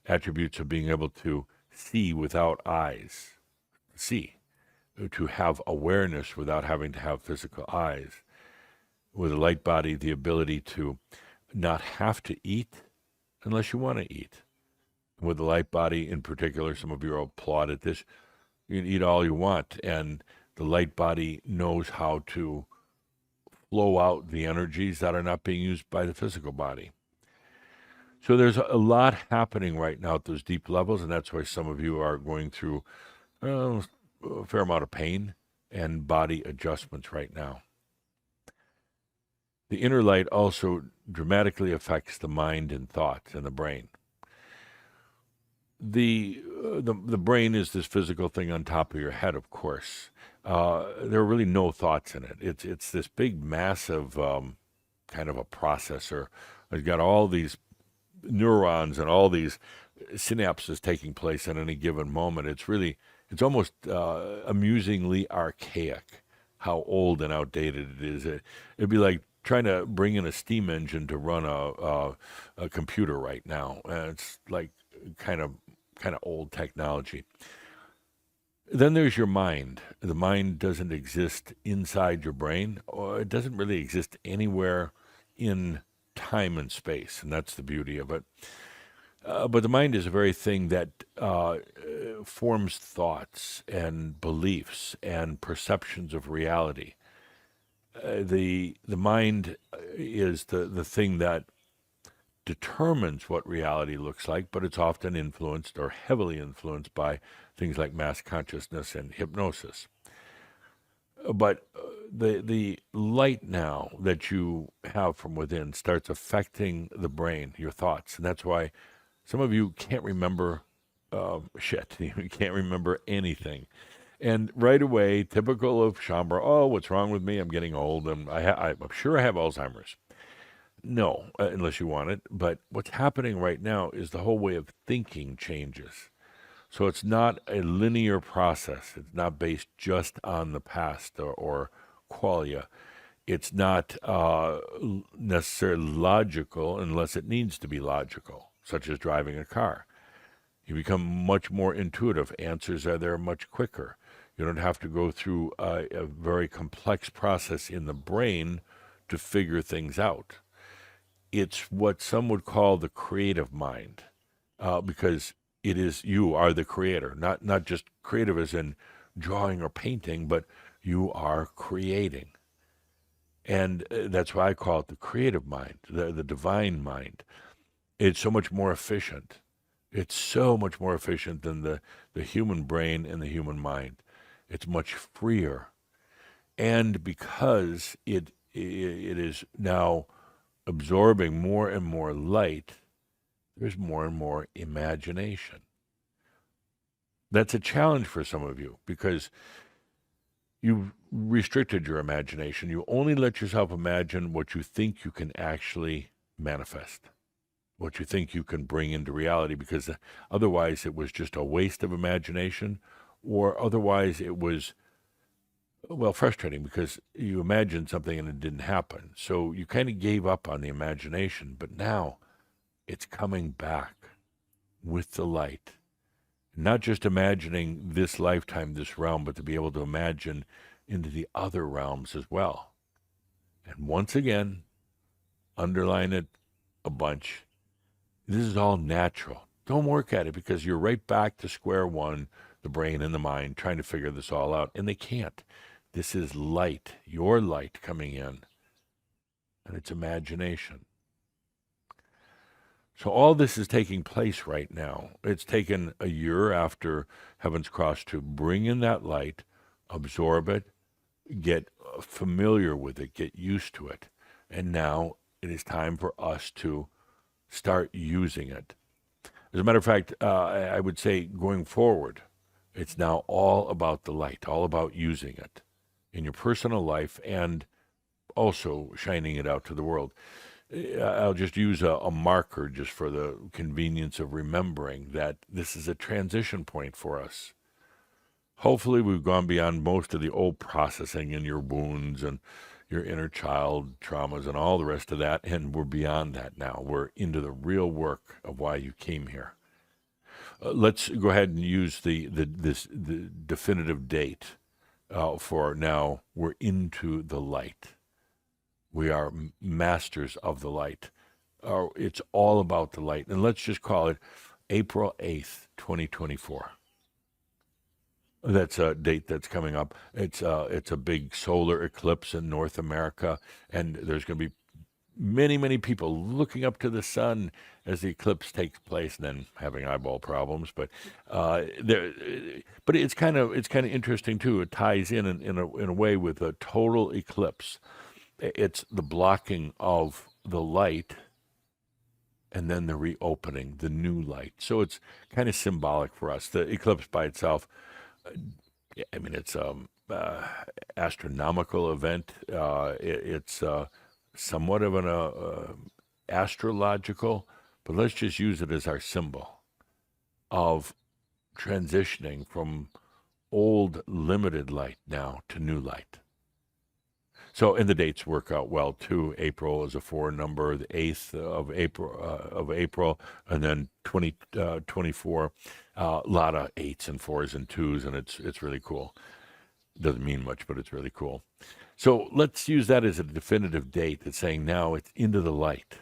attributes of being able to see without eyes, see, to have awareness without having to have physical eyes. With a light body, the ability to not have to eat unless you want to eat. With the light body in particular, some of you applaud at this, you can eat all you want, and the light body knows how to flow out the energies that are not being used by the physical body. So there's a lot happening right now at those deep levels, and that's why some of you are going through a fair amount of pain and body adjustments right now. The inner light also dramatically affects the mind and thoughts and the brain. The brain is this physical thing on top of your head, of course. There are really no thoughts in it. It's this big, massive kind of a processor. It's got all these neurons and all these synapses taking place at any given moment. It's almost amusingly archaic how old and outdated it is. It'd be like trying to bring in a steam engine to run a computer right now. It's like kind of old technology. Then there's your mind. The mind doesn't exist inside your brain, or it doesn't really exist anywhere in time and space, and that's the beauty of it. But the mind is a very thing that forms thoughts and beliefs and perceptions of reality. The mind is the thing that determines what reality looks like, but it's often influenced or heavily influenced by things like mass consciousness and hypnosis. But the light now that you have from within starts affecting the brain, your thoughts, and that's why some of you can't remember shit. You can't remember anything. And right away, typical of Shambra, oh, what's wrong with me? I'm getting old, and I'm sure I have Alzheimer's. No, unless you want it. But what's happening right now is the whole way of thinking changes. So it's not a linear process. It's not based just on the past or qualia. It's not necessarily logical unless it needs to be logical, such as driving a car. You become much more intuitive. Answers are there much quicker. You don't have to go through a very complex process in the brain to figure things out. It's what some would call the creative mind, because it is, you are the creator, not just creative as in drawing or painting, but you are creating. And that's why I call it the creative mind, the divine mind. It's so much more efficient. It's so much more efficient than the human brain and the human mind. It's much freer. And because it is now absorbing more and more light, there's more and more imagination. That's a challenge for some of you because you've restricted your imagination. You only let yourself imagine what you think you can actually manifest, what you think you can bring into reality, because otherwise it was just a waste of imagination, or otherwise it was, well, frustrating because you imagined something and it didn't happen. So you kind of gave up on the imagination, but now it's coming back with the light. Not just imagining this lifetime, this realm, but to be able to imagine into the other realms as well. And once again, underline it a bunch. This is all natural. Don't work at it because you're right back to square one, the brain and the mind, trying to figure this all out. And they can't. This is light, your light coming in. And it's imagination. So all this is taking place right now. It's taken a year after Heaven's Cross to bring in that light, absorb it, get familiar with it, get used to it. And now it is time for us to start using it. As a matter of fact, I would say going forward, it's now all about the light, all about using it in your personal life and also shining it out to the world. I'll just use a marker just for the convenience of remembering that this is a transition point for us. Hopefully, we've gone beyond most of the old processing in your wounds and your inner child traumas and all the rest of that, and we're beyond that now. We're into the real work of why you came here. Let's go ahead and use the definitive date for now. We're into the light. We are masters of the light. It's all about the light. And let's just call it April 8th, 2024. That's a date that's coming up. It's a big solar eclipse in North America, and there's going to be many people looking up to the sun as the eclipse takes place, and then having eyeball problems. But but it's kind of interesting too. It ties in a way with a total eclipse. It's the blocking of the light and then the reopening, the new light. So it's kind of symbolic for us. The eclipse by itself, I mean, it's astronomical event. It's somewhat of an astrological, but let's just use it as our symbol of transitioning from old limited light now to new light. So, and the dates work out well too. April is a 4 number, the 8th of April, and then 2024. A lot of 8s and 4s and 2s, and it's really cool. Doesn't mean much, but it's really cool. So let's use that as a definitive date. That's saying now it's into the light.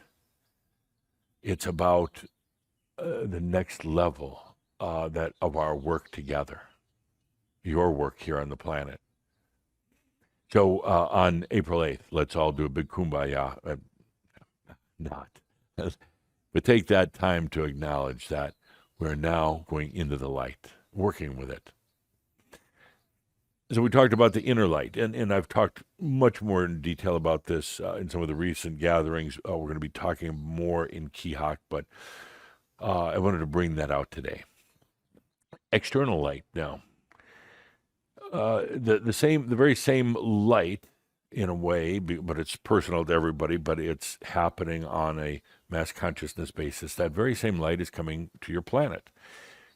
It's about the next level that of our work together, your work here on the planet. So on April 8th, let's all do a big kumbaya. Not. But take that time to acknowledge that we're now going into the light, working with it. So we talked about the inner light, and I've talked much more in detail about this in some of the recent gatherings. We're going to be talking more in Kihak, but I wanted to bring that out today. External light now. The very same light in a way, but it's personal to everybody, but it's happening on a mass consciousness basis. That very same light is coming to your planet.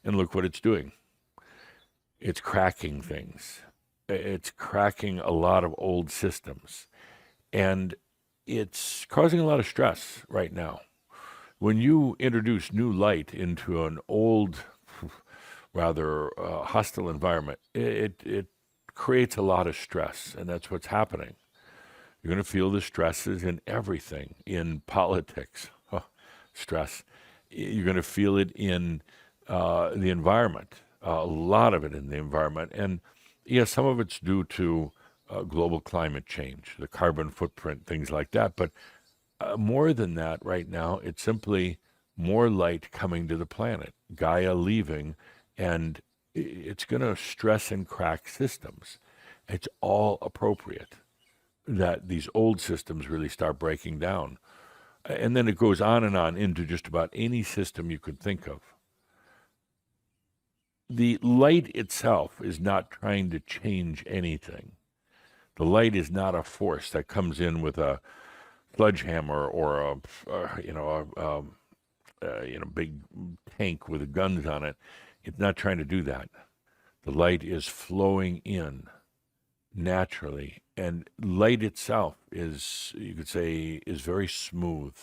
And look what it's doing. It's cracking things. It's cracking a lot of old systems. And it's causing a lot of stress right now. When you introduce new light into an old, rather hostile environment, it creates a lot of stress, and that's what's happening. You're going to feel the stresses in everything, in politics, stress. You're going to feel it in the environment, a lot of it in the environment. And yes, some of it's due to global climate change, the carbon footprint, things like that. But more than that right now, it's simply more light coming to the planet, Gaia leaving, and it's going to stress and crack systems. It's all appropriate that these old systems really start breaking down. And then it goes on and on into just about any system you could think of. The light itself is not trying to change anything. The light is not a force that comes in with a sledgehammer or a big tank with guns on it. It's not trying to do that. The light is flowing in naturally, and light itself is, you could say, is very smooth,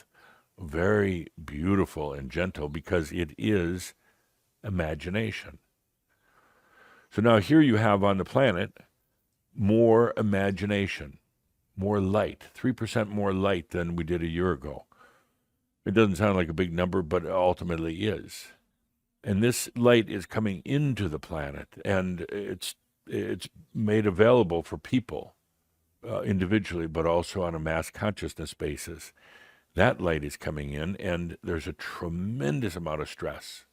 very beautiful and gentle because it is imagination. So now here you have on the planet more imagination, more light, 3% more light than we did a year ago. It doesn't sound like a big number, but it ultimately is. And this light is coming into the planet, and it's made available for people individually, but also on a mass consciousness basis. That light is coming in, and there's a tremendous amount of stress.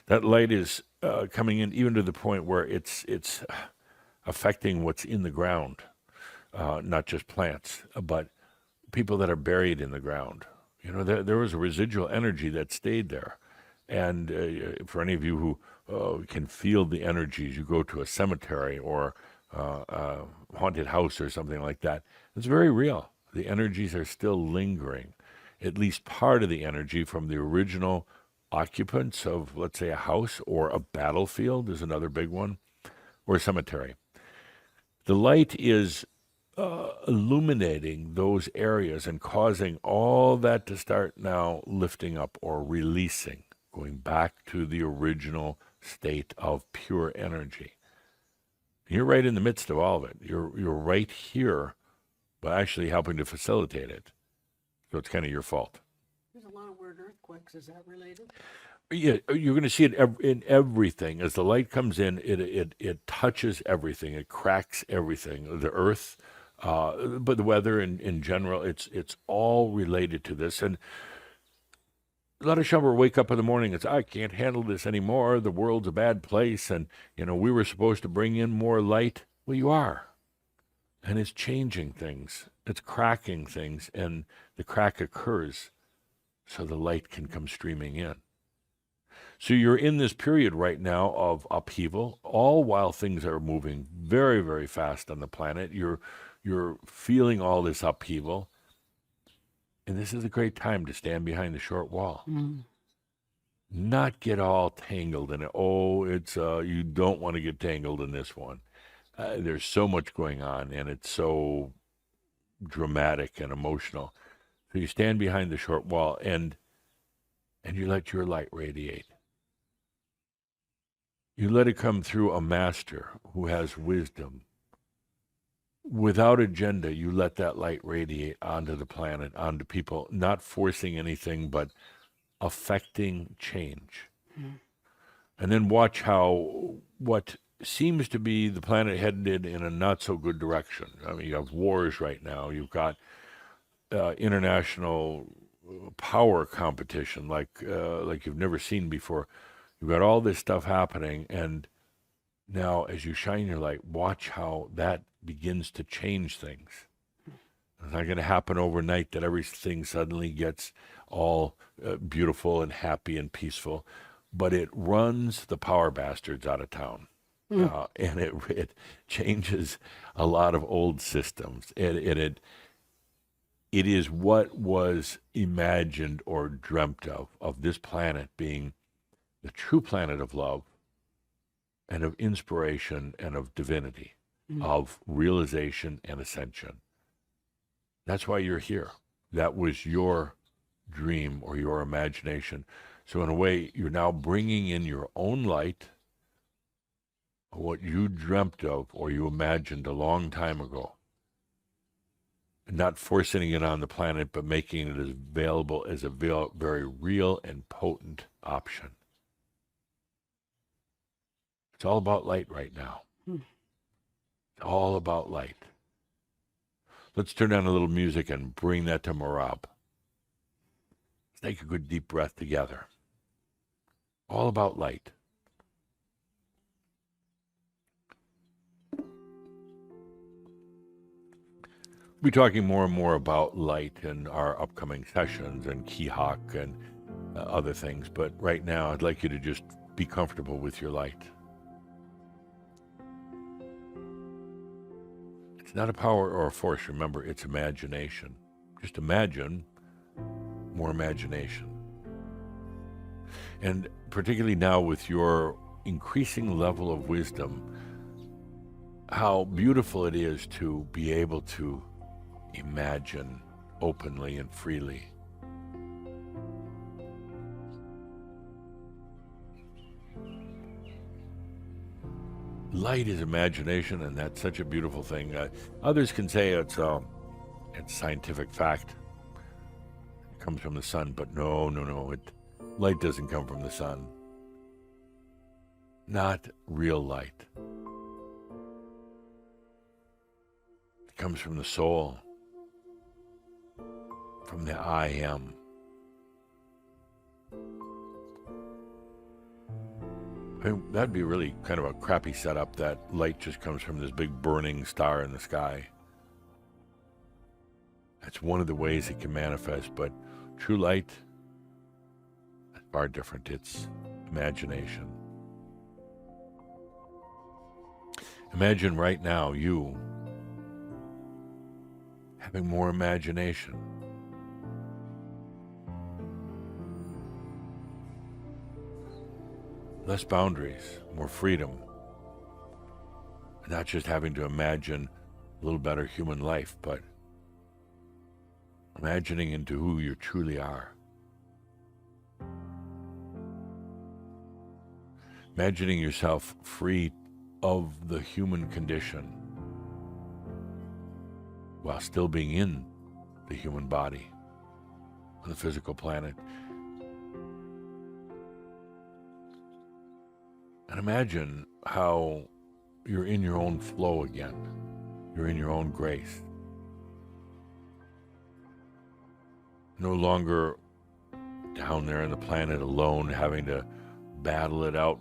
That light is coming in even to the point where it's affecting what's in the ground, not just plants, but people that are buried in the ground. You know, there was a residual energy that stayed there. And for any of you who can feel the energies, you go to a cemetery or a haunted house or something like that, it's very real. The energies are still lingering. at least part of the energy from the original occupants of, let's say, a house, or a battlefield is another big one, or a cemetery. The light is illuminating those areas and causing all that to start now lifting up or releasing, going back to the original state of pure energy. You're right in the midst of all of it. You're right here, but actually helping to facilitate it. So it's kind of your fault. There's a lot of weird earthquakes. Is that related? Yeah, you're going to see it in everything. As the light comes in, it touches everything. It cracks everything. The earth, but the weather in general, it's all related to this. And a lot of Shumbers wake up in the morning and say, I can't handle this anymore. The world's a bad place. And, we were supposed to bring in more light. Well, you are. And it's changing things. It's cracking things. And the crack occurs so the light can come streaming in. So you're in this period right now of upheaval, all while things are moving very, very fast on the planet. You're feeling all this upheaval. And this is a great time to stand behind the short wall. Not get all tangled in it. Oh, it's you don't want to get tangled in this one. There's so much going on, and it's so dramatic and emotional. So you stand behind the short wall, and you let your light radiate. You let it come through a master who has wisdom. Without agenda, you let that light radiate onto the planet, onto people, not forcing anything, but affecting change. And then watch how what seems to be the planet headed in a not so good direction. I mean, you have wars right now. You've got international power competition like you've never seen before. You've got all this stuff happening, and now as you shine your light, watch how that begins to change things. It's not going to happen overnight that everything suddenly gets all beautiful and happy and peaceful, but it runs the power bastards out of town. And it changes a lot of old systems. It is what was imagined or dreamt of this planet being the true planet of love and of inspiration and of divinity, of realization and ascension. That's why you're here. That was your dream or your imagination. So in a way, you're now bringing in your own light, what you dreamt of or you imagined a long time ago. Not forcing it on the planet, but making it as available as a very real and potent option. It's all about light right now. It's all about light. Let's turn on a little music and bring that to Marab. Let's take a good deep breath together. All about light. We'll be talking more and more about light in our upcoming sessions and Kihak and other things. But right now, I'd like you to just be comfortable with your light. It's not a power or a force. Remember, it's imagination. Just imagine more imagination. And particularly now with your increasing level of wisdom, how beautiful it is to be able to imagine openly and freely. Light is imagination, and that's such a beautiful thing. Others can say it's scientific fact. It comes from the sun, but no. Light doesn't come from the sun. Not real light. It comes from the soul, from the I am. That'd be really kind of a crappy setup, that light just comes from this big burning star in the sky. That's one of the ways it can manifest, but true light is far different. It's imagination. Imagine right now you having more imagination. less boundaries, more freedom. Not just having to imagine a little better human life, but imagining into who you truly are. Imagining yourself free of the human condition while still being in the human body on the physical planet. And imagine how you're in your own flow again. You're in your own grace. No longer down there on the planet alone, having to battle it out,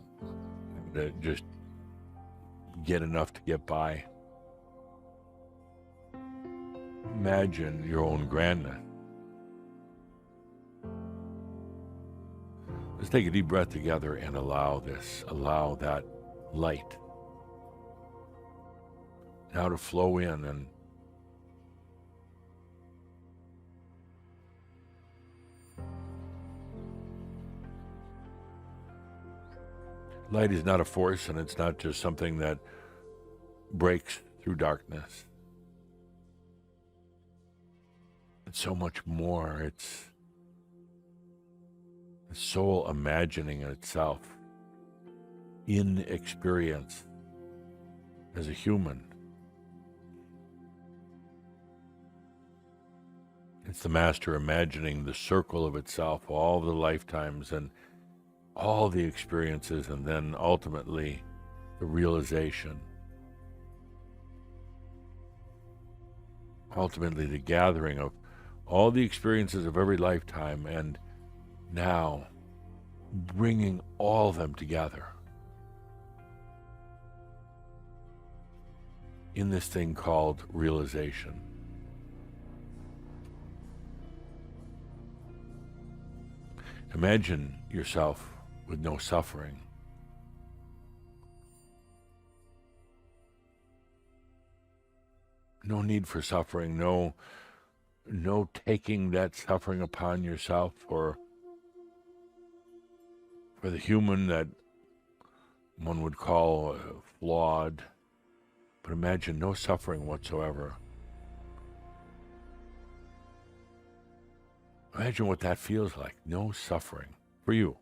to just get enough to get by. Imagine your own grandness. Let's take a deep breath together and allow that light now to flow in. And light is not a force, and it's not just something that breaks through darkness. It's so much more. It's the soul imagining itself in experience as a human. It's the master imagining the circle of itself, all the lifetimes and all the experiences, and then ultimately the realization. Ultimately the gathering of all the experiences of every lifetime, and now bringing all of them together in this thing called realization. Imagine yourself with no suffering. No need for suffering, no taking that suffering upon yourself for the human that one would call flawed. But imagine no suffering whatsoever. Imagine what that feels like, no suffering for you.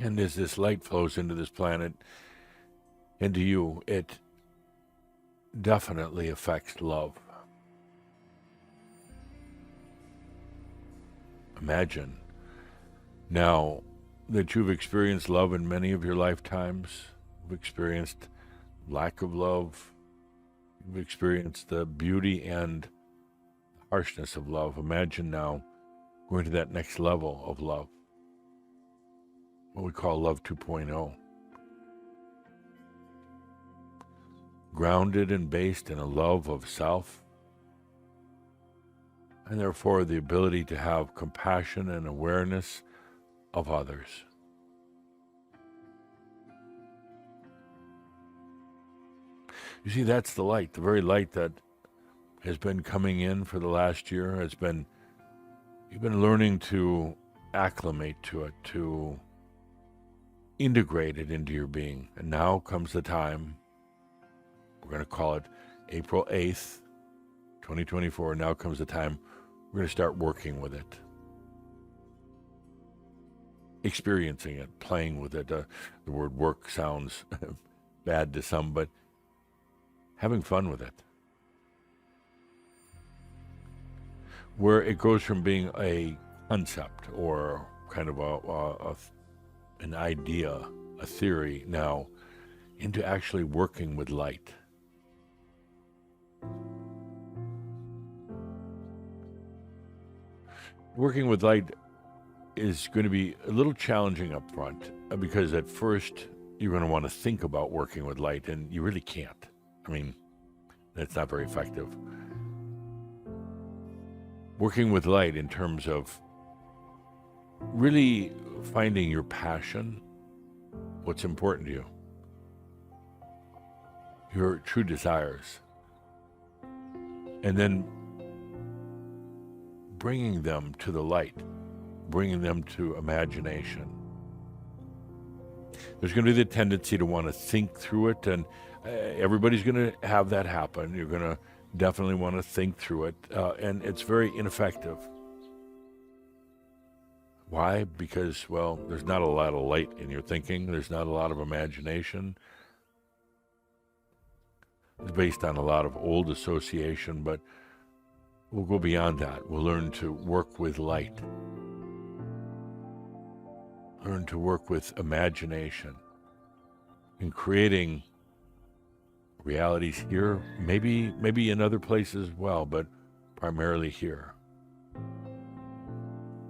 And as this light flows into this planet, into you, it definitely affects love. Imagine now that you've experienced love in many of your lifetimes, you've experienced lack of love, you've experienced the beauty and harshness of love. Imagine now going to that next level of love, what we call love 2.0. Grounded and based in a love of self, and therefore the ability to have compassion and awareness of others. You see, that's the light, the very light that has been coming in for the last year. You've been learning to acclimate to it, to integrate it into your being. And now comes the time, we're going to call it April 8th, 2024. Now comes the time we're going to start working with it, experiencing it, playing with it. The word work sounds bad to some, but having fun with it. Where it goes from being a concept or kind of an idea, a theory, now into actually working with light. Working with light is going to be a little challenging up front, because at first you're going to want to think about working with light, and you really can't. I mean, that's not very effective. Working with light in terms of really finding your passion, what's important to you, your true desires, and then bringing them to the light, bringing them to imagination. There's going to be the tendency to want to think through it, and everybody's going to have that happen. You're going to definitely want to think through it, and it's very ineffective. Why? Because, well, there's not a lot of light in your thinking. There's not a lot of imagination. It's based on a lot of old association, but we'll go beyond that. We'll learn to work with light. Learn to work with imagination in creating realities here, maybe in other places as well, but primarily here.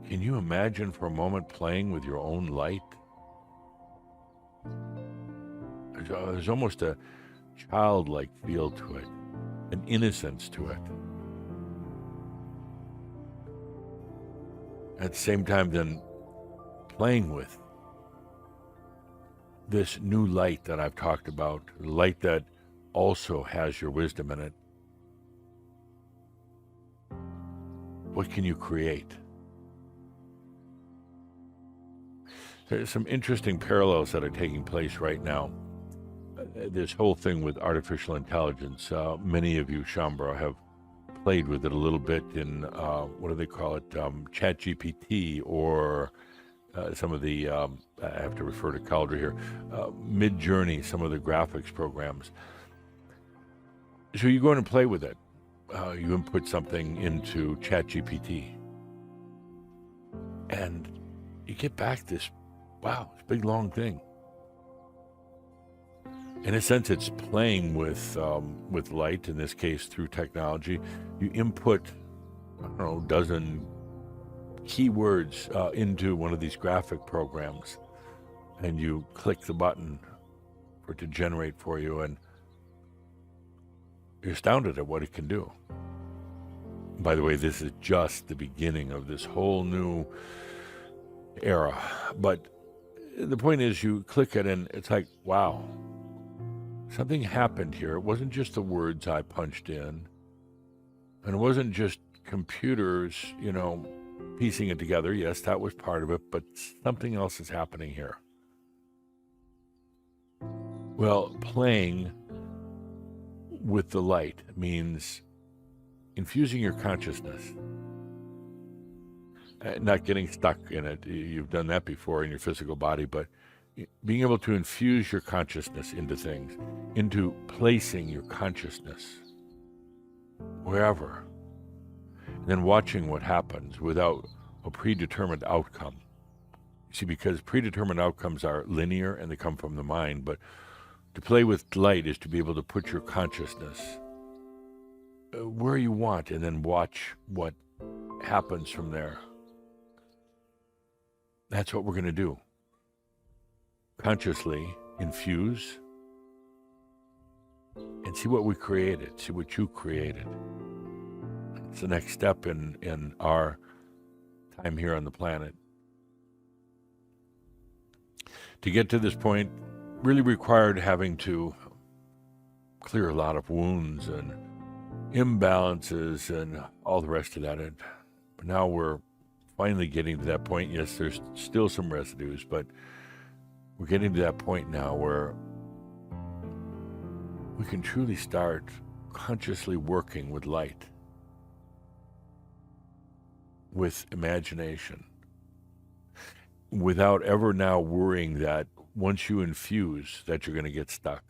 Can you imagine for a moment playing with your own light? There's almost a childlike feel to it, an innocence to it. At the same time, then, playing with this new light that I've talked about, light that also has your wisdom in it. What can you create? There's some interesting parallels that are taking place right now. This whole thing with artificial intelligence, many of you, Shambra, have played with it a little bit in, what do they call it, ChatGPT, or some of the, I have to refer to Calder here, Mid-Journey, some of the graphics programs. So you go in and play with it. You input something into ChatGPT, and you get back this, wow, this big long thing. In a sense, it's playing with light, in this case through technology. You input, I don't know, a dozen keywords into one of these graphic programs, and you click the button for it to generate for you, and you're astounded at what it can do. By the way, this is just the beginning of this whole new era. But the point is, you click it, and it's like, wow, something happened here. It wasn't just the words I punched in, and it wasn't just computers, piecing it together. Yes, that was part of it, but something else is happening here. Well, playing with the light means infusing your consciousness, not getting stuck in it. You've done that before in your physical body, but being able to infuse your consciousness into things, into placing your consciousness wherever, and then watching what happens without a predetermined outcome. See, because predetermined outcomes are linear and they come from the mind, but to play with light is to be able to put your consciousness where you want and then watch what happens from there. That's what we're going to do. Consciously infuse and see what we created, see what you created. It's the next step in our time here on the planet. To get to this point really required having to clear a lot of wounds and imbalances and all the rest of that. But now we're finally getting to that point. Yes, there's still some residues, but we're getting to that point now where we can truly start consciously working with light, with imagination, without ever now worrying that once you infuse that you're going to get stuck.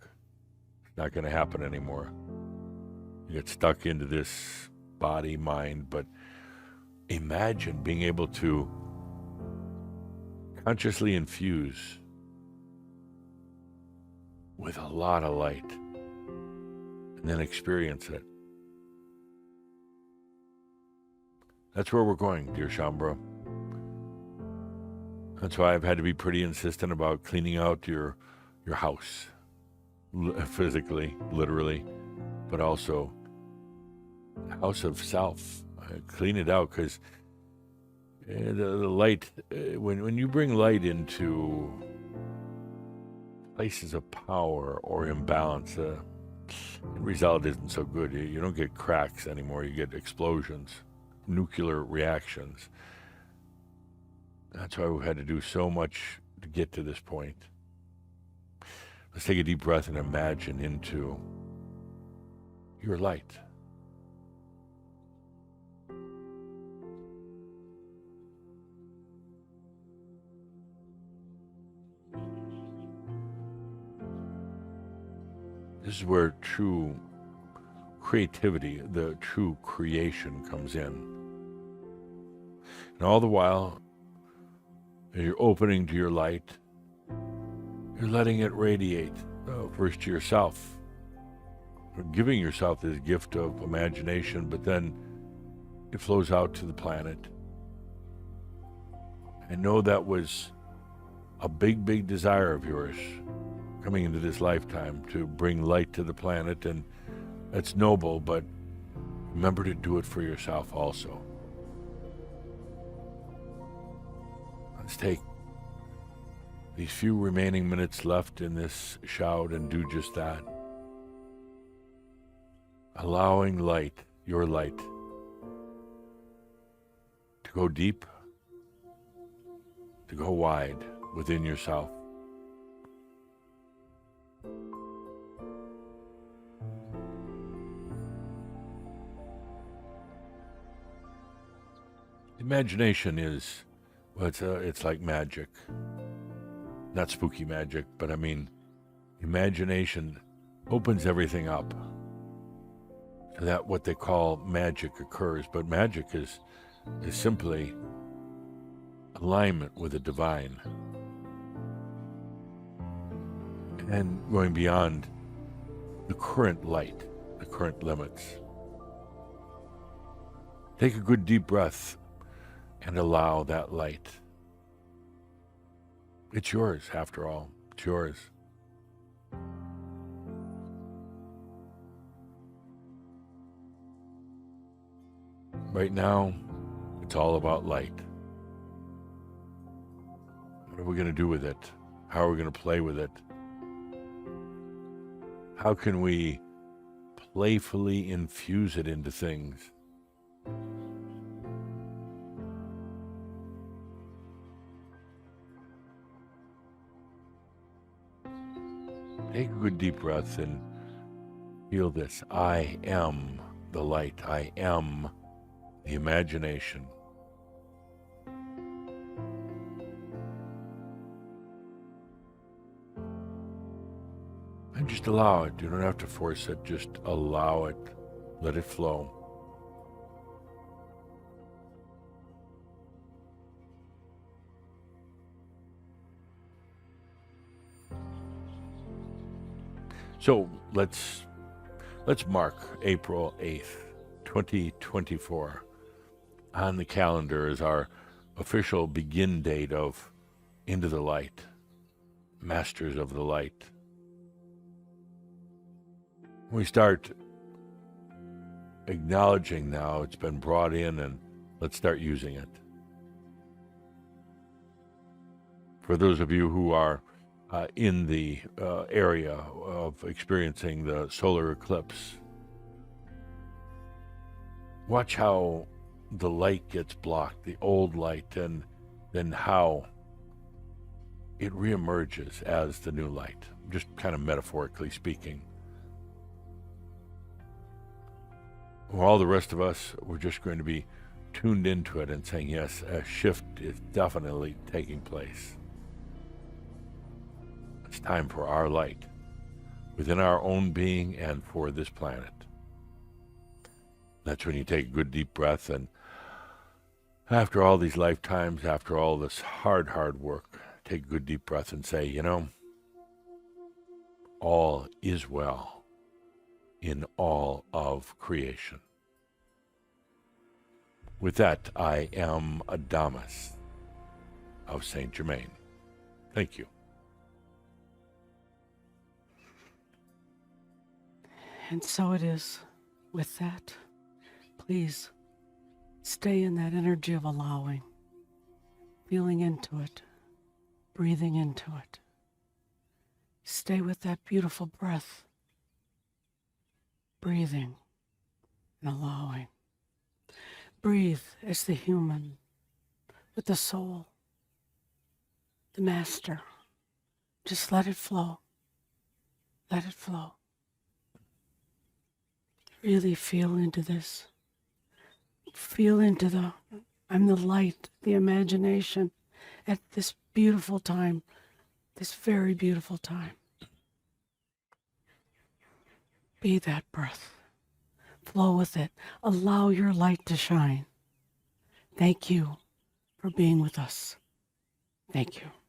It's not going to happen anymore. You get stuck into this body, mind, but imagine being able to consciously infuse with a lot of light and then experience it. That's where we're going, dear Shambra. That's why I've had to be pretty insistent about cleaning out your house, physically, literally, but also the house of self. Clean it out, because the light, when you bring light into places of power or imbalance, End result isn't so good. You don't get cracks anymore. You get explosions, nuclear reactions. That's why we've had to do so much to get to this point. Let's take a deep breath and imagine into your light. This is where true creativity, the true creation comes in. And all the while, as you're opening to your light, you're letting it radiate first to yourself, giving yourself this gift of imagination, but then it flows out to the planet. I know that was a big, big desire of yours coming into this lifetime, to bring light to the planet, and that's noble, but remember to do it for yourself also. Let's take these few remaining minutes left in this shout and do just that. Allowing light, your light, to go deep, to go wide within yourself. Imagination is, well, it's like magic. Not spooky magic, but I mean, imagination opens everything up so that what they call magic occurs. But magic is simply alignment with the divine and going beyond the current light, the current limits. Take a good deep breath and allow that light. It's yours, after all. It's yours. Right now, it's all about light. What are we going to do with it? How are we going to play with it? How can we playfully infuse it into things? Take a good deep breath and feel this. I am the light. I am the imagination. And just allow it. You don't have to force it. Just allow it. Let it flow. So let's mark April 8th, 2024 on the calendar as our official begin date of Into the Light, Masters of the Light. We start acknowledging now it's been brought in, and let's start using it. For those of you who are in the area of experiencing the solar eclipse, watch how the light gets blocked, the old light, and then how it reemerges as the new light, just kind of metaphorically speaking. Well, all the rest of us, we're just going to be tuned into it and saying, yes, a shift is definitely taking place. It's time for our light within our own being and for this planet. That's when you take a good deep breath, and after all these lifetimes, after all this hard work, take a good deep breath and say, you know, all is well in all of creation. With that, I am Adamus of Saint-Germain. Thank you. And so it is. With that, please stay in that energy of allowing, feeling into it, breathing into it. Stay with that beautiful breath. breathing and allowing. Breathe as the human with the soul, the master. Just let it flow. Let it flow. Really feel into this. Feel into I'm the light, the imagination at this beautiful time, this very beautiful time. Be that breath. Flow with it. Allow your light to shine. Thank you for being with us. Thank you.